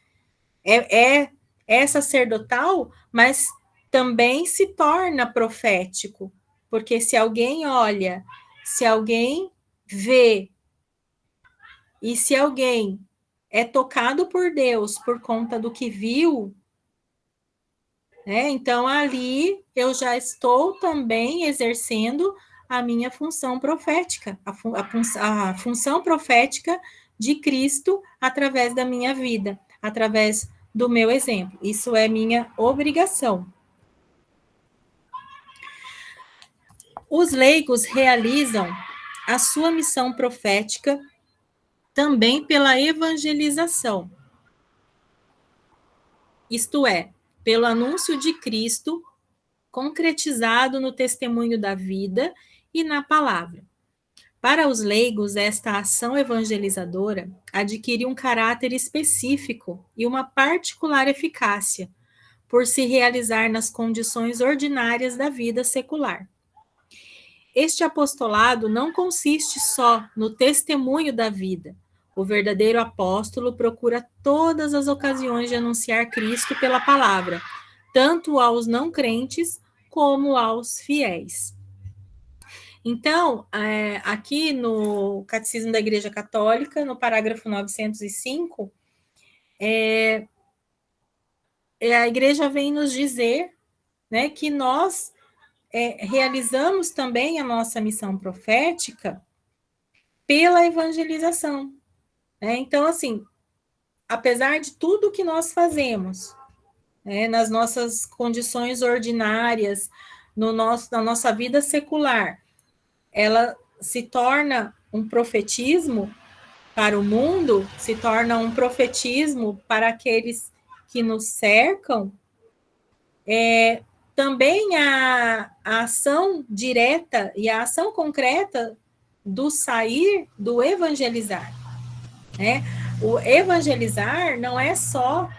É sacerdotal, mas também se torna profético, porque se alguém olha, se alguém vê, e se alguém é tocado por Deus por conta do que viu, né? Então ali eu já estou também exercendo a minha função profética, a função profética de Cristo através da minha vida, através do meu exemplo. Isso é minha obrigação. Os leigos realizam a sua missão profética também pela evangelização. Isto é, pelo anúncio de Cristo concretizado no testemunho da vida e na palavra. Para os leigos, esta ação evangelizadora adquire um caráter específico e uma particular eficácia, por se realizar nas condições ordinárias da vida secular. Este apostolado não consiste só no testemunho da vida. O verdadeiro apóstolo procura todas as ocasiões de anunciar Cristo pela palavra, tanto aos não crentes como aos fiéis. Então, aqui no Catecismo da Igreja Católica, no parágrafo 905, a Igreja vem nos dizer, né, que nós realizamos também a nossa missão profética pela evangelização. Né? Então, assim, apesar de tudo que nós fazemos, né, nas nossas condições ordinárias, na nossa vida secular, ela se torna um profetismo para o mundo, se torna um profetismo para aqueles que nos cercam, também a ação direta e a ação concreta do sair, do evangelizar. Né? O evangelizar não é só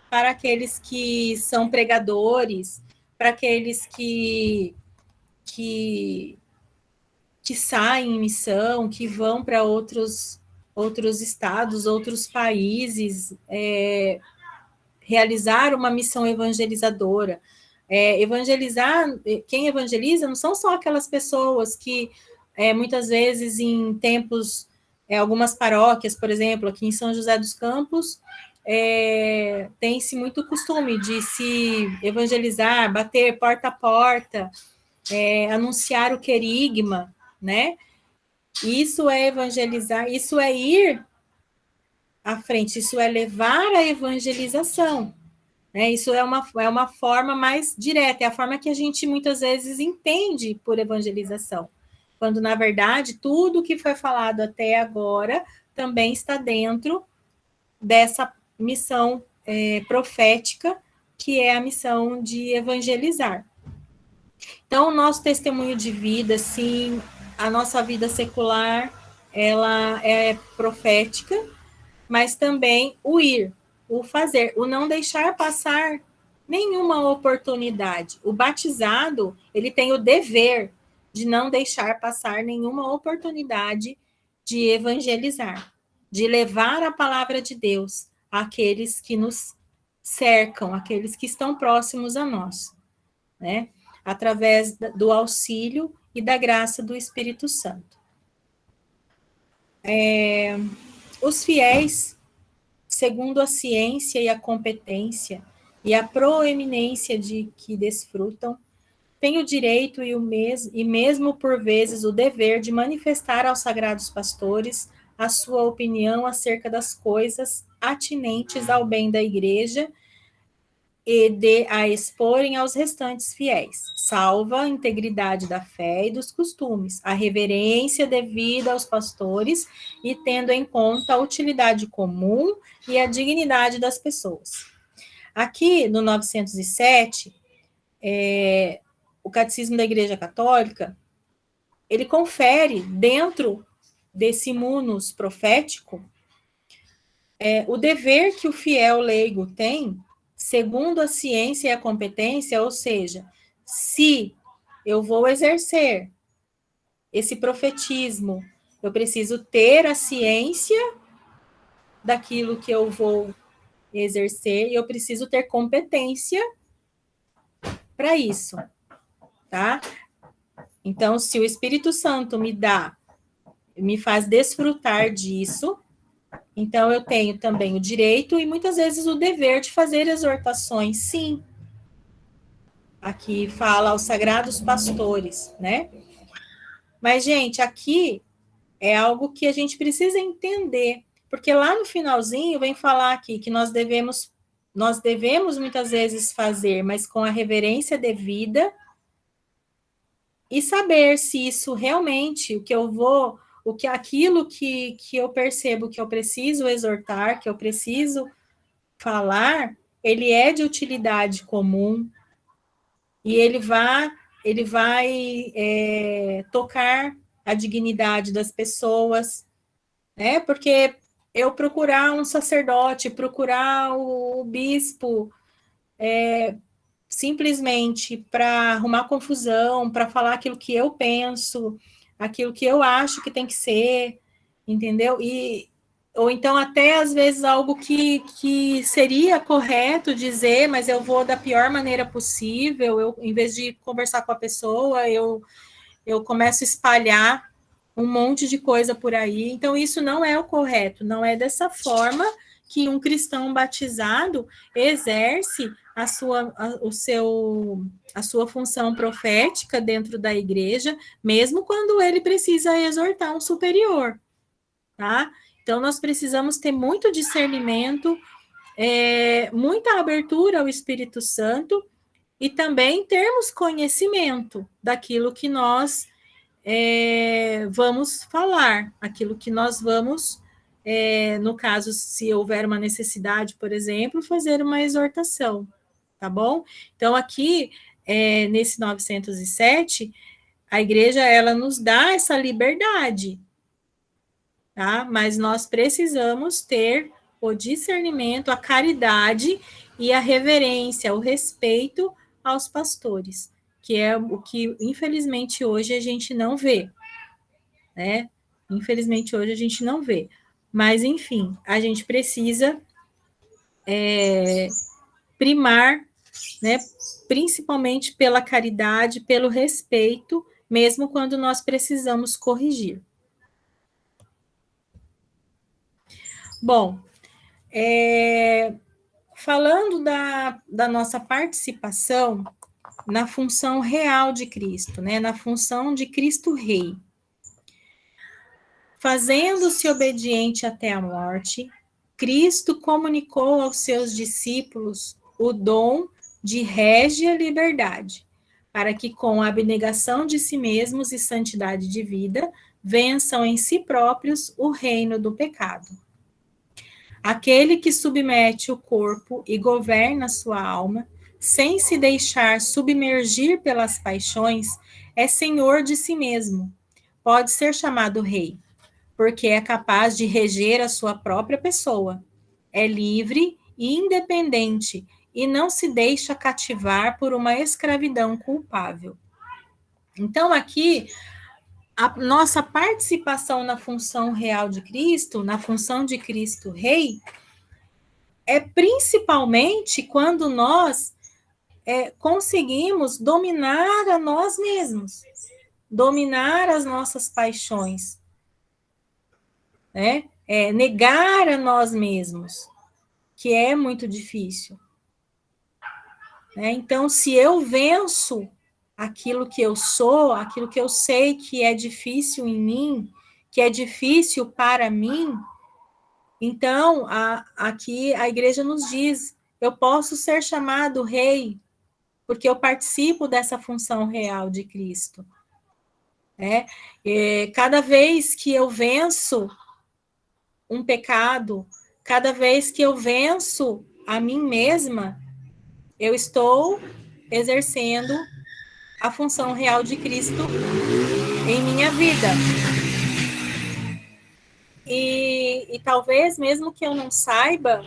para aqueles que são pregadores, para aqueles que saem em missão, que vão para outros estados, outros países, realizar uma missão evangelizadora. Evangelizar, quem evangeliza não são só aquelas pessoas que, muitas vezes, em templos, algumas paróquias, por exemplo, aqui em São José dos Campos, tem-se muito costume de se evangelizar, bater porta a porta, anunciar o querigma, né? Isso é evangelizar, isso é ir à frente, isso é levar a evangelização. Né? Isso é uma forma mais direta, é a forma que a gente muitas vezes entende por evangelização, quando, na verdade, tudo que foi falado até agora também está dentro dessa missão profética, que é a missão de evangelizar. Então, o nosso testemunho de vida, sim, a nossa vida secular, ela é profética, mas também o ir, o fazer, o não deixar passar nenhuma oportunidade. O batizado, ele tem o dever de não deixar passar nenhuma oportunidade de evangelizar, de levar a palavra de Deus àqueles que nos cercam, àqueles que estão próximos a nós, né? Através do auxílio e da graça do Espírito Santo. Os fiéis, segundo a ciência e a competência e a proeminência de que desfrutam, têm o direito e mesmo por vezes o dever de manifestar aos sagrados pastores a sua opinião acerca das coisas atinentes ao bem da igreja e de a exporem aos restantes fiéis, salva a integridade da fé e dos costumes, a reverência devida aos pastores e tendo em conta a utilidade comum e a dignidade das pessoas. Aqui, no 907, o Catecismo da Igreja Católica, ele confere, dentro desse munus profético, o dever que o fiel leigo tem, segundo a ciência e a competência, ou seja, se eu vou exercer esse profetismo, eu preciso ter a ciência daquilo que eu vou exercer e eu preciso ter competência para isso, tá? Então, se o Espírito Santo me faz desfrutar disso, então eu tenho também o direito e muitas vezes o dever de fazer exortações, sim. Aqui fala aos sagrados pastores, né? Mas, gente, aqui é algo que a gente precisa entender, porque lá no finalzinho vem falar aqui que nós devemos muitas vezes fazer, mas com a reverência devida e saber se isso realmente, aquilo que eu percebo que eu preciso exortar, que eu preciso falar, ele é de utilidade comum e ele vai ele vai tocar a dignidade das pessoas, né? Porque eu procurar um sacerdote, procurar o bispo, simplesmente para arrumar confusão, para falar aquilo que eu penso, aquilo que eu acho que tem que ser, entendeu? Ou então até às vezes algo que seria correto dizer, mas eu vou da pior maneira possível, em vez de conversar com a pessoa, eu começo a espalhar um monte de coisa por aí. Então, isso não é o correto, não é dessa forma que um cristão batizado exerce a sua função profética dentro da igreja, mesmo quando ele precisa exortar um superior, tá? Então, nós precisamos ter muito discernimento, muita abertura ao Espírito Santo e também termos conhecimento daquilo que nós vamos falar, aquilo que nós vamos, no caso, se houver uma necessidade, por exemplo, fazer uma exortação, tá bom? Então, aqui, nesse 907, a igreja, ela nos dá essa liberdade, tá? Mas nós precisamos ter o discernimento, a caridade e a reverência, o respeito aos pastores, que é o que, infelizmente, hoje a gente não vê, né? Infelizmente, hoje a gente não vê. Mas, enfim, a gente precisa primar, né, principalmente pela caridade, pelo respeito, mesmo quando nós precisamos corrigir. Bom, falando da nossa participação na função real de Cristo, né, na função de Cristo Rei, fazendo-se obediente até a morte, Cristo comunicou aos seus discípulos o dom de régia liberdade, para que com a abnegação de si mesmos e santidade de vida, vençam em si próprios o reino do pecado. Aquele que submete o corpo e governa sua alma, sem se deixar submergir pelas paixões, é senhor de si mesmo. Pode ser chamado rei, porque é capaz de reger a sua própria pessoa. É livre e independente e não se deixa cativar por uma escravidão culpável. Então, aqui, a nossa participação na função real de Cristo, na função de Cristo Rei, é principalmente quando nós conseguimos dominar a nós mesmos, dominar as nossas paixões, né? Negar a nós mesmos, que é muito difícil. Né? Então, se eu venço aquilo que eu sou, aquilo que eu sei que é difícil em mim, que é difícil para mim, então, aqui a igreja nos diz, eu posso ser chamado rei, porque eu participo dessa função real de Cristo. Né? Cada vez que eu venço um pecado, cada vez que eu venço a mim mesma, eu estou exercendo a função real de Cristo em minha vida. E talvez, mesmo que eu não saiba,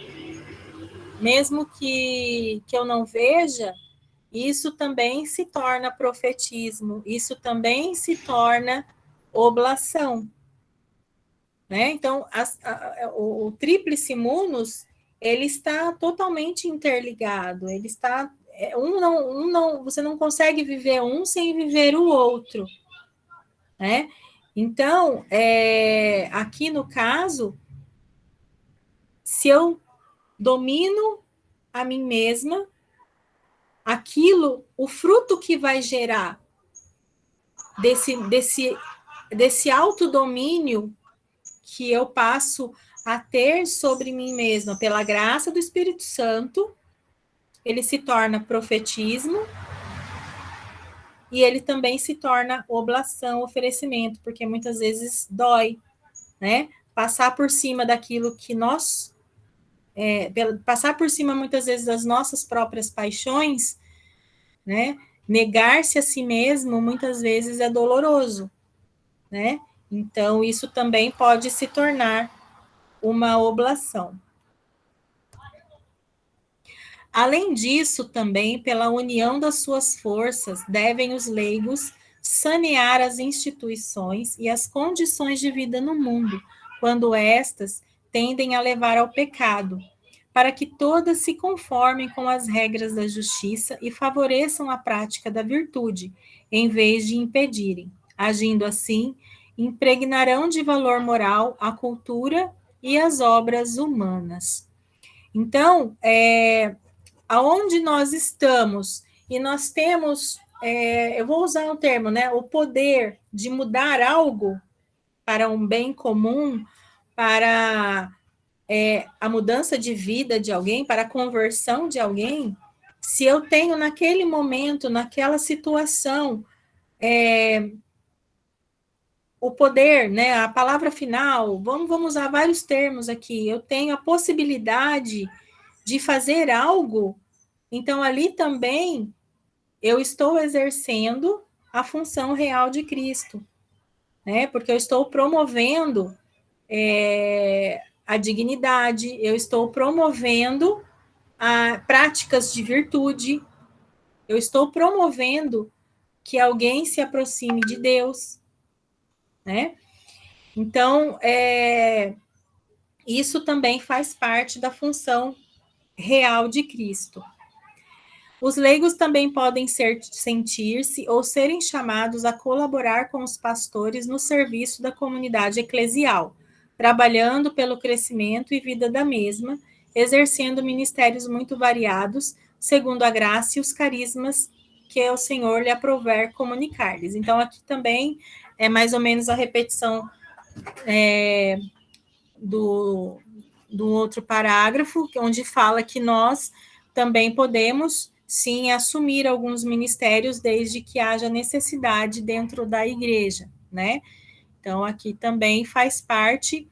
mesmo que eu não veja, isso também se torna profetismo, isso também se torna oblação. Né? Então, o tríplice munus, ele está totalmente interligado, ele está você não consegue viver um sem viver o outro, né? Então, aqui no caso, se eu domino a mim mesma, o fruto que vai gerar desse autodomínio que eu passo a ter sobre mim mesma pela graça do Espírito Santo, ele se torna profetismo e ele também se torna oblação, oferecimento, porque muitas vezes dói, né? Passar por cima daquilo que nós... passar por cima, muitas vezes, das nossas próprias paixões, né? negar-se a si mesmo muitas vezes é doloroso, né? Então, isso também pode se tornar uma oblação. Além disso, também, pela união das suas forças, devem os leigos sanear as instituições e as condições de vida no mundo, quando estas tendem a levar ao pecado, para que todas se conformem com as regras da justiça e favoreçam a prática da virtude, em vez de impedirem. Agindo assim, impregnarão de valor moral a cultura e as obras humanas. Então, aonde nós estamos e nós temos, eu vou usar um termo, né, o poder de mudar algo para um bem comum, para a mudança de vida de alguém, para a conversão de alguém, se eu tenho naquele momento, naquela situação, o poder, né, a palavra final, vamos usar vários termos aqui, eu tenho a possibilidade de fazer algo, então ali também eu estou exercendo a função real de Cristo, né? Porque eu estou promovendo a dignidade, eu estou promovendo práticas de virtude, eu estou promovendo que alguém se aproxime de Deus, né? Então, isso também faz parte da função real de Cristo. Os leigos também podem sentir-se ou serem chamados a colaborar com os pastores no serviço da comunidade eclesial, trabalhando pelo crescimento e vida da mesma, exercendo ministérios muito variados, segundo a graça e os carismas que o Senhor lhe aprover comunicar-lhes. Então, aqui também é mais ou menos a repetição do outro parágrafo, onde fala que nós também podemos, sim, assumir alguns ministérios desde que haja necessidade dentro da igreja, né? Então, aqui também faz parte,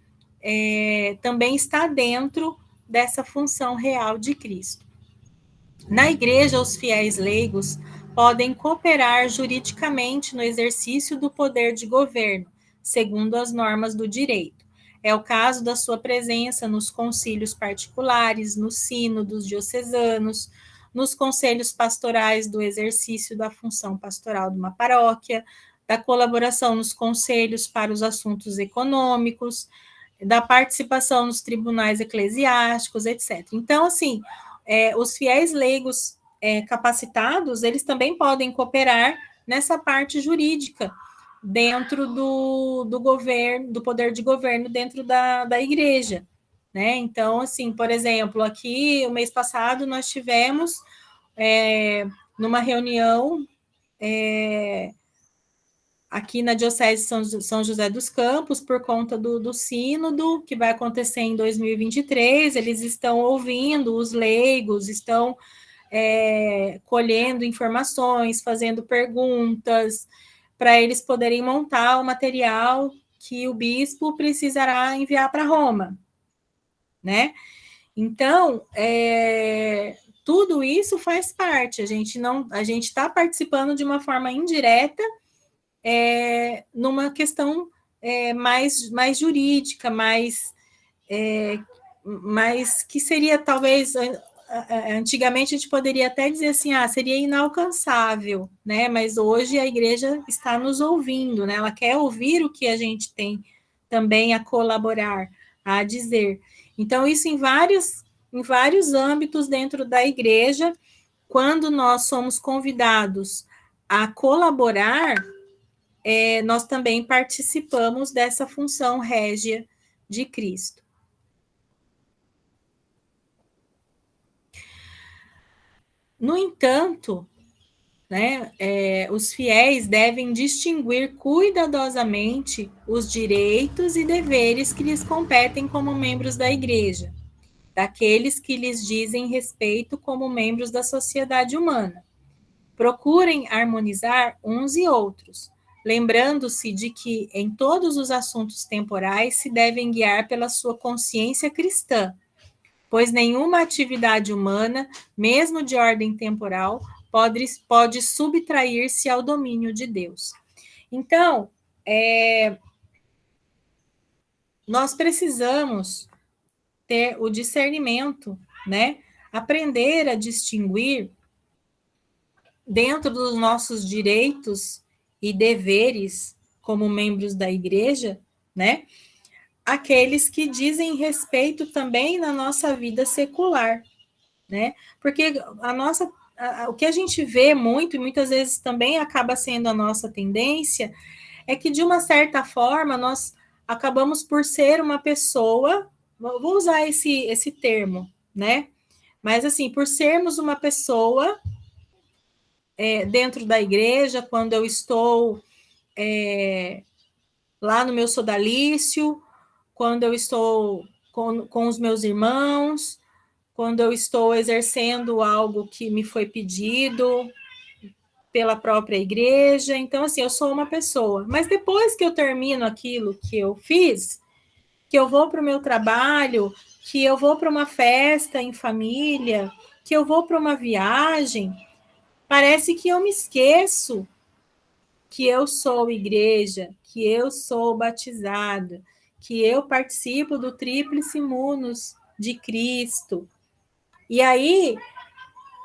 também está dentro dessa função real de Cristo. Na igreja, os fiéis leigos podem cooperar juridicamente no exercício do poder de governo, segundo as normas do direito. É o caso da sua presença nos concílios particulares, no sínodos diocesanos, nos conselhos pastorais do exercício da função pastoral de uma paróquia, da colaboração nos conselhos para os assuntos econômicos, da participação nos tribunais eclesiásticos, etc. Então, assim, os fiéis leigos capacitados, eles também podem cooperar nessa parte jurídica, dentro do governo, do poder de governo dentro da igreja, né? Então, assim, por exemplo, aqui, o mês passado, nós tivemos numa reunião aqui na Diocese de São José dos Campos, por conta do sínodo, que vai acontecer em 2023, eles estão ouvindo os leigos, estão colhendo informações, fazendo perguntas, para eles poderem montar o material que o bispo precisará enviar para Roma, né? Então, tudo isso faz parte. A gente está participando de uma forma indireta, numa questão mais jurídica, mais que seria talvez antigamente a gente poderia até dizer assim, seria inalcançável, né? Mas hoje a igreja está nos ouvindo, né? Ela quer ouvir o que a gente tem também a colaborar, a dizer. Então, isso em vários âmbitos dentro da igreja, quando nós somos convidados a colaborar, nós também participamos dessa função régia de Cristo. No entanto, né, os fiéis devem distinguir cuidadosamente os direitos e deveres que lhes competem como membros da igreja, daqueles que lhes dizem respeito como membros da sociedade humana. Procurem harmonizar uns e outros, lembrando-se de que em todos os assuntos temporais se devem guiar pela sua consciência cristã, pois nenhuma atividade humana, mesmo de ordem temporal, pode subtrair-se ao domínio de Deus. Então, nós precisamos ter o discernimento, né? Aprender a distinguir dentro dos nossos direitos e deveres como membros da igreja, né? Aqueles que dizem respeito também na nossa vida secular, né? Porque o que a gente vê muito, e muitas vezes também acaba sendo a nossa tendência, é que, de uma certa forma, nós acabamos por ser uma pessoa, vou usar esse termo, né? Mas, assim, por sermos uma pessoa dentro da igreja, quando eu estou lá no meu sodalício, quando eu estou com os meus irmãos, quando eu estou exercendo algo que me foi pedido pela própria igreja. Então, assim, eu sou uma pessoa. Mas depois que eu termino aquilo que eu fiz, que eu vou para o meu trabalho, que eu vou para uma festa em família, que eu vou para uma viagem, parece que eu me esqueço que eu sou igreja, que eu sou batizada, que eu participo do tríplice munus de Cristo. E aí,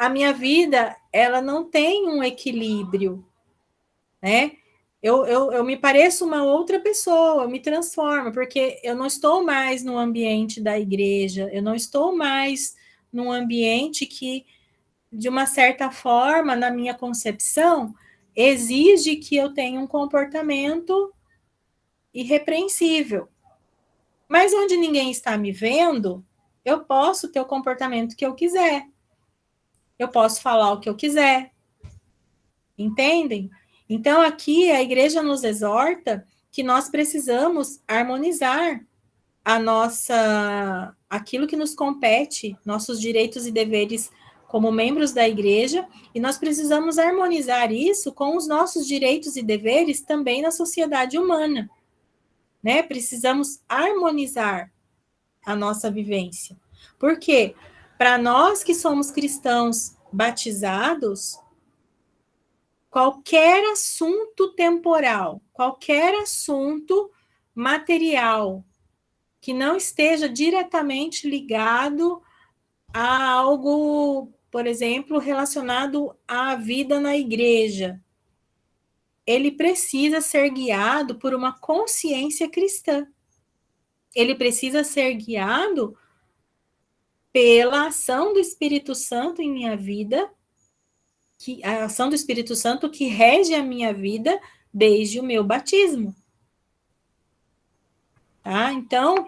a minha vida, ela não tem um equilíbrio, né? Eu me pareço uma outra pessoa, eu me transformo, porque eu não estou mais no ambiente da igreja, eu não estou mais num ambiente que, de uma certa forma, na minha concepção, exige que eu tenha um comportamento irrepreensível. Mas onde ninguém está me vendo, eu posso ter o comportamento que eu quiser. Eu posso falar o que eu quiser. Entendem? Então, aqui a igreja nos exorta que nós precisamos harmonizar aquilo que nos compete, nossos direitos e deveres como membros da igreja, e nós precisamos harmonizar isso com os nossos direitos e deveres também na sociedade humana, né? Precisamos harmonizar a nossa vivência. Por quê? Para nós que somos cristãos batizados, qualquer assunto temporal, qualquer assunto material que não esteja diretamente ligado a algo, por exemplo, relacionado à vida na igreja, ele precisa ser guiado por uma consciência cristã. Ele precisa ser guiado pela ação do Espírito Santo em minha vida, a ação do Espírito Santo que rege a minha vida desde o meu batismo. Tá? Então,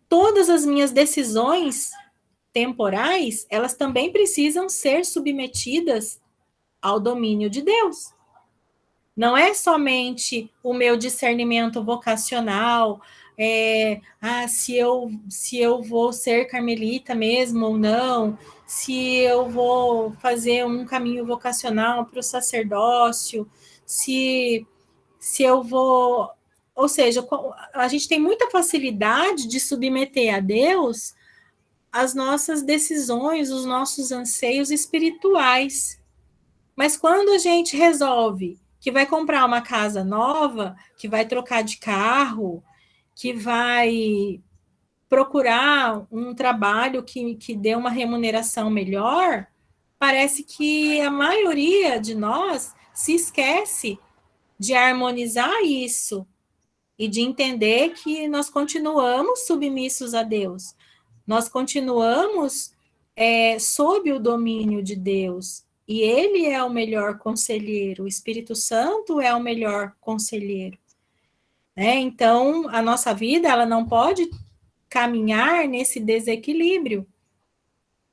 todas as minhas decisões temporais, elas também precisam ser submetidas ao domínio de Deus. Não é somente o meu discernimento vocacional, se eu vou ser carmelita mesmo ou não, se eu vou fazer um caminho vocacional para o sacerdócio, se eu vou... Ou seja, a gente tem muita facilidade de submeter a Deus as nossas decisões, os nossos anseios espirituais. Mas quando a gente resolve que vai comprar uma casa nova, que vai trocar de carro, que vai procurar um trabalho que dê uma remuneração melhor, parece que a maioria de nós se esquece de harmonizar isso e de entender que nós continuamos submissos a Deus. Nós continuamos sob o domínio de Deus. E ele é o melhor conselheiro, o Espírito Santo é o melhor conselheiro. Né? Então, a nossa vida ela não pode caminhar nesse desequilíbrio.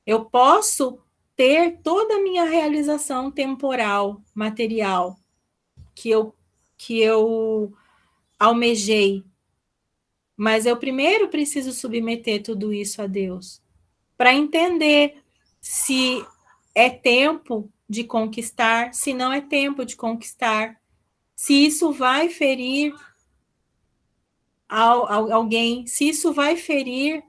Eu posso ter toda a minha realização temporal, material, que eu almejei, mas eu primeiro preciso submeter tudo isso a Deus, para entender se é tempo de conquistar, se não é tempo de conquistar, se isso vai ferir alguém, se isso vai ferir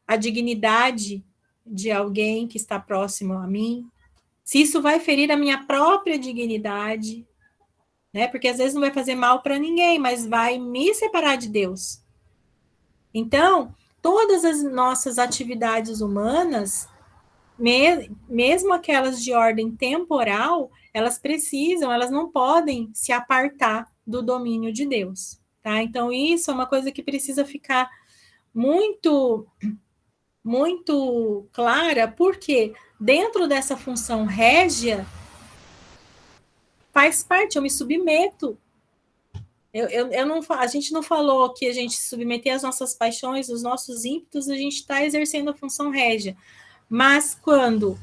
a dignidade de alguém que está próximo a mim. se isso vai ferir a minha própria dignidade, né? Porque às vezes não vai fazer mal para ninguém, mas vai me separar de Deus. Então, todas as nossas atividades humanas, mesmo aquelas de ordem temporal, elas não podem se apartar do domínio de Deus, tá? Então, isso é uma coisa que precisa ficar muito, muito clara, porque dentro dessa função régia, faz parte, eu me submeto. Eu não, a gente não falou que a gente submeter as nossas paixões, os nossos ímpetos, a gente está exercendo a função régia. Mas quando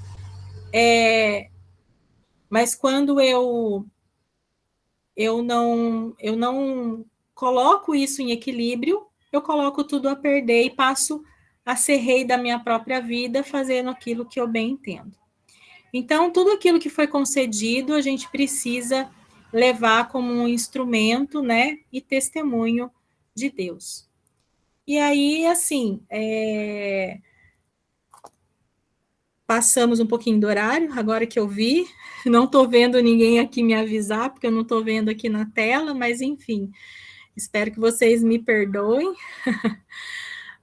eu não coloco isso em equilíbrio, eu coloco tudo a perder e passo a ser rei da minha própria vida, fazendo aquilo que eu bem entendo. Então, tudo aquilo que foi concedido, a gente precisa levar como um instrumento, né, e testemunho de Deus. E aí, assim, passamos um pouquinho do horário, agora que eu vi, não estou vendo ninguém aqui me avisar, porque eu não estou vendo aqui na tela, mas enfim, espero que vocês me perdoem.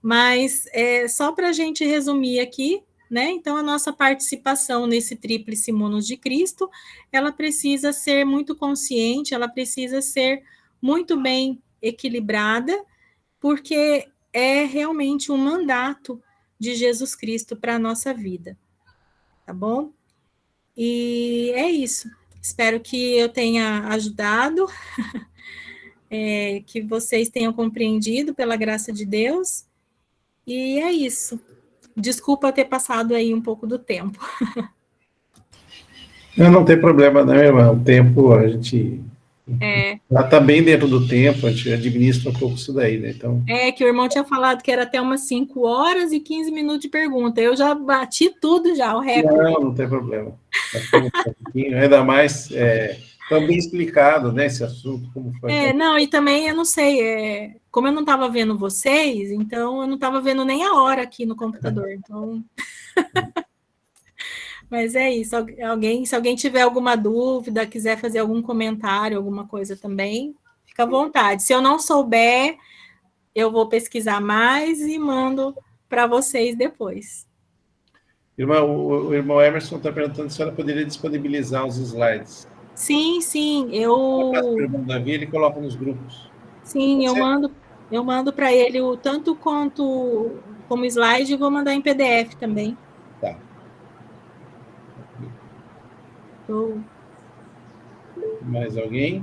Mas só para a gente resumir aqui, né? Então, a nossa participação nesse tríplice monos de Cristo, ela precisa ser muito consciente, ela precisa ser muito bem equilibrada, porque é realmente um mandato de Jesus Cristo para a nossa vida, tá bom? E é isso. Espero que eu tenha ajudado, que vocês tenham compreendido pela graça de Deus, e é isso. Desculpa ter passado aí um pouco do tempo. Não tem problema, não, irmã. O tempo, a gente já está bem dentro do tempo, a gente administra um pouco isso daí, né? Então... que o irmão tinha falado que era até umas 5 horas e 15 minutos de pergunta. Eu já bati tudo já, o recorde. Não tem problema. Ainda mais tão bem explicado, né, esse assunto, como foi. Não, e também eu não sei, como eu não estava vendo vocês, então eu não estava vendo nem a hora aqui no computador. Então. Mas é isso. Se alguém tiver alguma dúvida, quiser fazer algum comentário, alguma coisa também, fica à vontade. Se eu não souber, eu vou pesquisar mais e mando para vocês depois. O irmão Emerson está perguntando se ela poderia disponibilizar os slides. Sim, ele coloca nos grupos. Sim, eu mando para ele o tanto quanto como slide e vou mandar em PDF também. Tá. Mais alguém?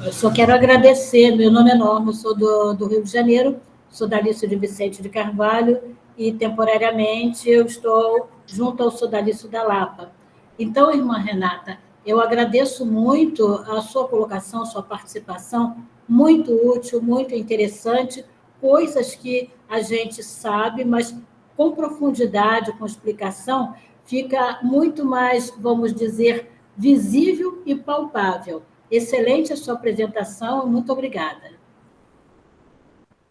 Eu só quero agradecer, meu nome é Norma, eu sou do Rio de Janeiro, sou da Alice de Vicente de Carvalho e, temporariamente, eu estou junto ao Sodalício da Lapa. Então, irmã Renata, eu agradeço muito a sua colocação, a sua participação, muito útil, muito interessante, coisas que a gente sabe, mas com profundidade, com explicação, fica muito mais, vamos dizer, visível e palpável. Excelente a sua apresentação, muito obrigada.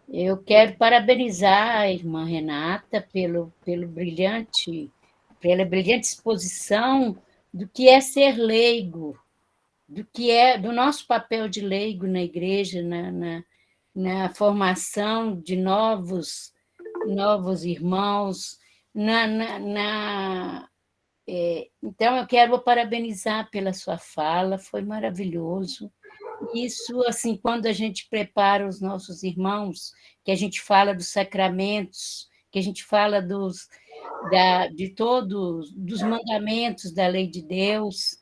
Eu quero parabenizar a irmã Renata pela brilhante exposição do que é ser leigo, do nosso papel de leigo na igreja, na formação de novos irmãos, então, eu quero parabenizar pela sua fala, foi maravilhoso. Isso, assim, quando a gente prepara os nossos irmãos, que a gente fala dos sacramentos, que a gente fala dos mandamentos da lei de Deus,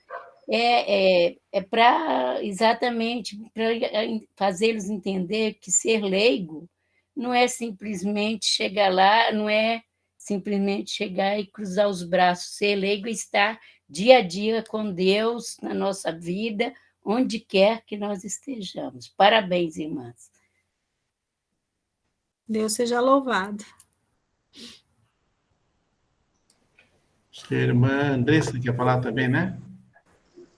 para exatamente para fazê-los entender que ser leigo não é simplesmente chegar lá, não é simplesmente chegar e cruzar os braços. Ser leigo é estar dia a dia com Deus na nossa vida, onde quer que nós estejamos. Parabéns, irmãs. Deus seja louvado. Acho que a irmã Andressa quer falar também, né?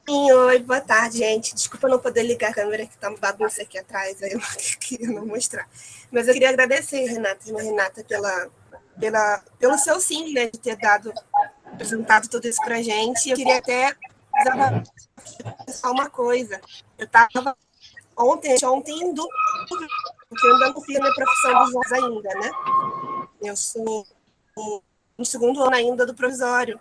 Sim, oi, boa tarde, gente. Desculpa não poder ligar a câmera, que tá uma bagunça aqui atrás, aí eu queria não mostrar. Mas eu queria agradecer, irmã Renata, pelo seu sim, né, de ter apresentado tudo isso para a gente. Eu queria até só uma coisa. Eu estava ontem em dúvida, porque eu ainda não fiz a minha profissão dos dons ainda, né? Eu sou no segundo ano ainda do provisório.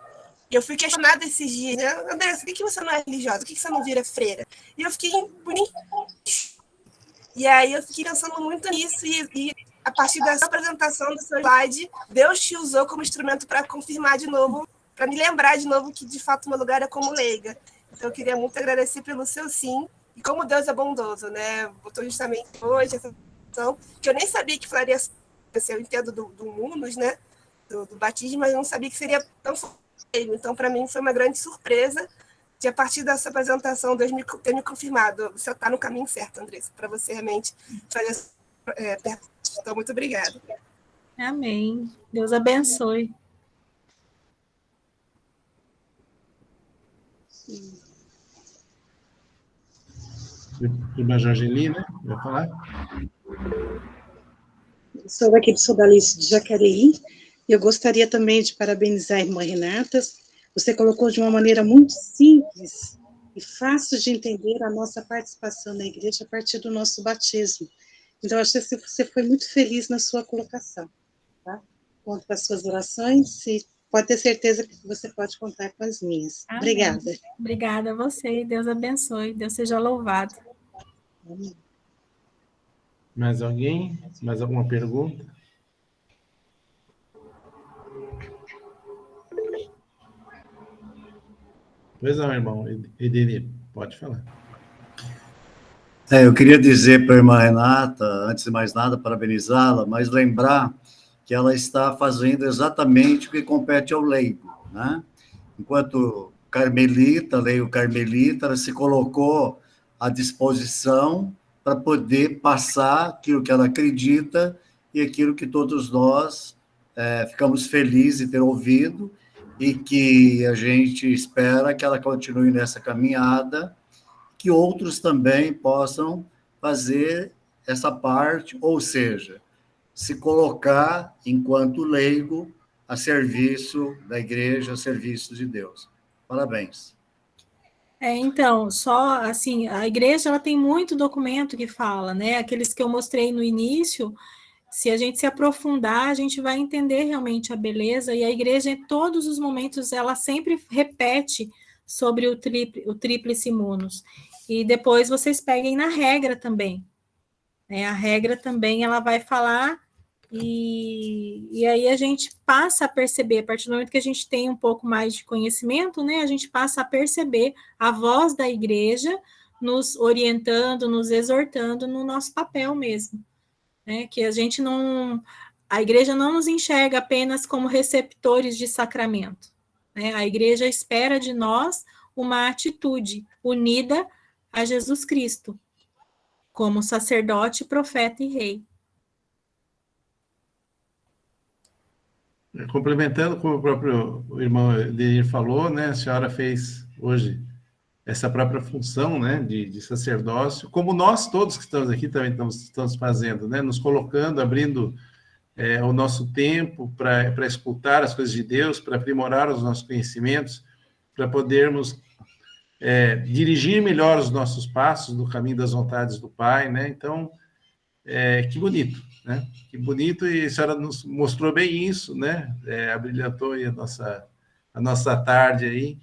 E eu fui questionada esses dias, né? Andressa, por que você não é religiosa? Por que você não vira freira? E eu fiquei E aí eu fiquei pensando muito nisso e a partir dessa apresentação do seu slide, Deus te usou como instrumento para confirmar de novo, para me lembrar de novo que de fato meu lugar é como leiga. Então eu queria muito agradecer pelo seu sim e como Deus é bondoso, né? Botou justamente hoje essa questão que eu nem sabia que falaria. Eu entendo do Mundos, né? Do batismo, mas eu não sabia que seria tão forte. Então, para mim, foi uma grande surpresa de, a partir dessa apresentação, Deus ter me confirmado. Você está no caminho certo, Andressa, para você realmente fazer então, muito obrigada. Amém. Deus abençoe. Irmã Jorgeli, né? Vai falar? Sou daqui do Sodalice de Jacareí. Eu gostaria também de parabenizar a irmã Renata. Você colocou de uma maneira muito simples e fácil de entender a nossa participação na igreja a partir do nosso batismo. Então, acho que você foi muito feliz na sua colocação. Tá? Conto com as suas orações e pode ter certeza que você pode contar com as minhas. Amém. Obrigada. Obrigada a você. Deus abençoe. Deus seja louvado. Amém. Mais alguém? Mais alguma pergunta? Pois não, irmão. Edeni, pode falar. Eu queria dizer para a irmã Renata, antes de mais nada, parabenizá-la, mas lembrar que ela está fazendo exatamente o que compete ao leigo, né? Enquanto carmelita, leigo carmelita, ela se colocou à disposição para poder passar aquilo que ela acredita e aquilo que todos nós ficamos felizes de ter ouvido e que a gente espera que ela continue nessa caminhada, que outros também possam fazer essa parte, ou seja, se colocar enquanto leigo a serviço da igreja, a serviço de Deus. Parabéns. Então, só assim, a igreja ela tem muito documento que fala, né? Aqueles que eu mostrei no início, se a gente se aprofundar, a gente vai entender realmente a beleza, e a igreja, em todos os momentos, ela sempre repete sobre o tríplice munus. E depois vocês peguem na regra também. Né? A regra também ela vai falar, e aí a gente passa a perceber, a partir do momento que a gente tem um pouco mais de conhecimento, né? A gente passa a perceber a voz da igreja nos orientando, nos exortando no nosso papel mesmo. Né? Que a gente não... A igreja não nos enxerga apenas como receptores de sacramento. Né? A igreja espera de nós uma atitude unida a Jesus Cristo, como sacerdote, profeta e rei. Complementando com o próprio irmão Edenir falou, né? A senhora fez hoje essa própria função, né, de sacerdócio, como nós todos que estamos aqui também estamos fazendo, né? Nos colocando, abrindo o nosso tempo para escutar as coisas de Deus, para aprimorar os nossos conhecimentos, para podermos dirigir melhor os nossos passos no caminho das vontades do Pai, né? Então, que bonito, né? Que bonito, e a senhora nos mostrou bem isso, né? Abrilhantou aí a nossa tarde aí,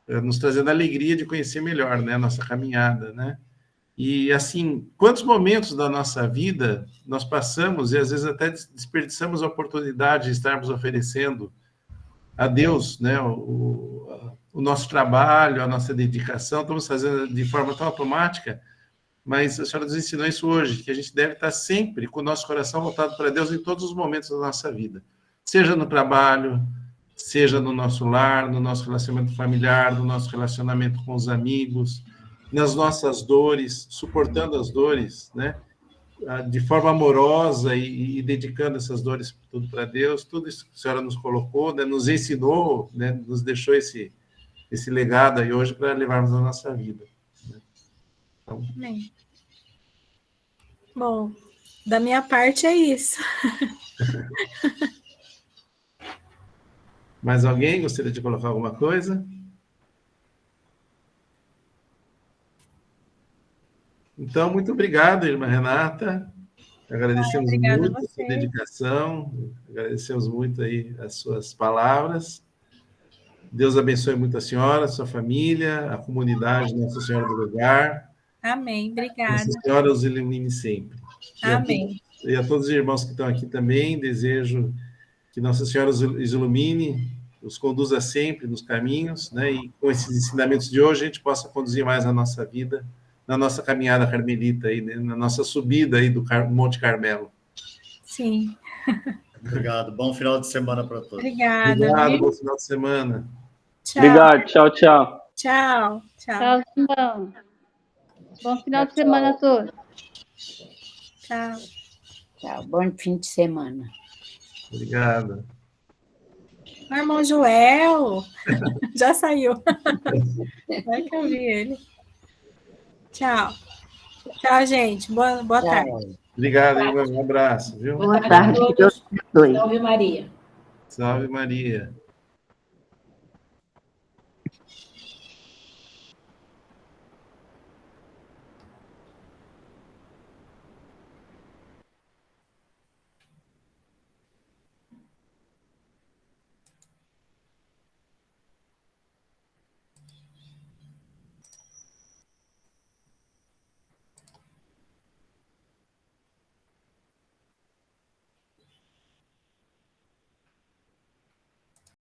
nos trazendo a alegria de conhecer melhor, né? A nossa caminhada, né? E, assim, quantos momentos da nossa vida nós passamos e, às vezes, até desperdiçamos a oportunidade de estarmos oferecendo a Deus, né? O nosso trabalho, a nossa dedicação, estamos fazendo de forma tão automática, mas a senhora nos ensinou isso hoje, que a gente deve estar sempre com o nosso coração voltado para Deus em todos os momentos da nossa vida, seja no trabalho, seja no nosso lar, no nosso relacionamento familiar, no nosso relacionamento com os amigos, nas nossas dores, suportando as dores, né? De forma amorosa e dedicando essas dores tudo para Deus, tudo isso que a senhora nos colocou, né? Nos ensinou, né? Nos deixou esse legado aí hoje para levarmos na nossa vida. Né? Então... Bom, da minha parte é isso. Mais alguém gostaria de colocar alguma coisa? Então, muito obrigado, irmã Renata. Agradecemos Obrigada a muito a sua você. dedicação, agradecemos muito aí as suas palavras. Deus abençoe muito a senhora, a sua família, a comunidade Nossa Senhora do Lugar. Amém. Obrigada. Nossa Senhora os ilumine sempre. Amém. E a todos os irmãos que estão aqui também, desejo que Nossa Senhora os ilumine, os conduza sempre nos caminhos, né? E com esses ensinamentos de hoje, a gente possa conduzir mais a nossa vida, na nossa caminhada carmelita, aí, né? Na nossa subida aí do Monte Carmelo. Sim. Obrigado. Bom final de semana para todos. Obrigada. Obrigado, Viu? bom final de semana. Tchau. Obrigado, tchau, tchau. Tchau. Tchau. Tchau, Simão. Bom final de semana a todos. Tchau. Tchau, bom fim de semana. Obrigado. Meu irmão Joel já saiu. Vai que eu vi ele. Tchau. Tchau, gente. Boa tarde. Tchau. Obrigado, irmão. Um abraço, viu? Boa tarde, que Deus abençoe. Salve Maria. Salve Maria.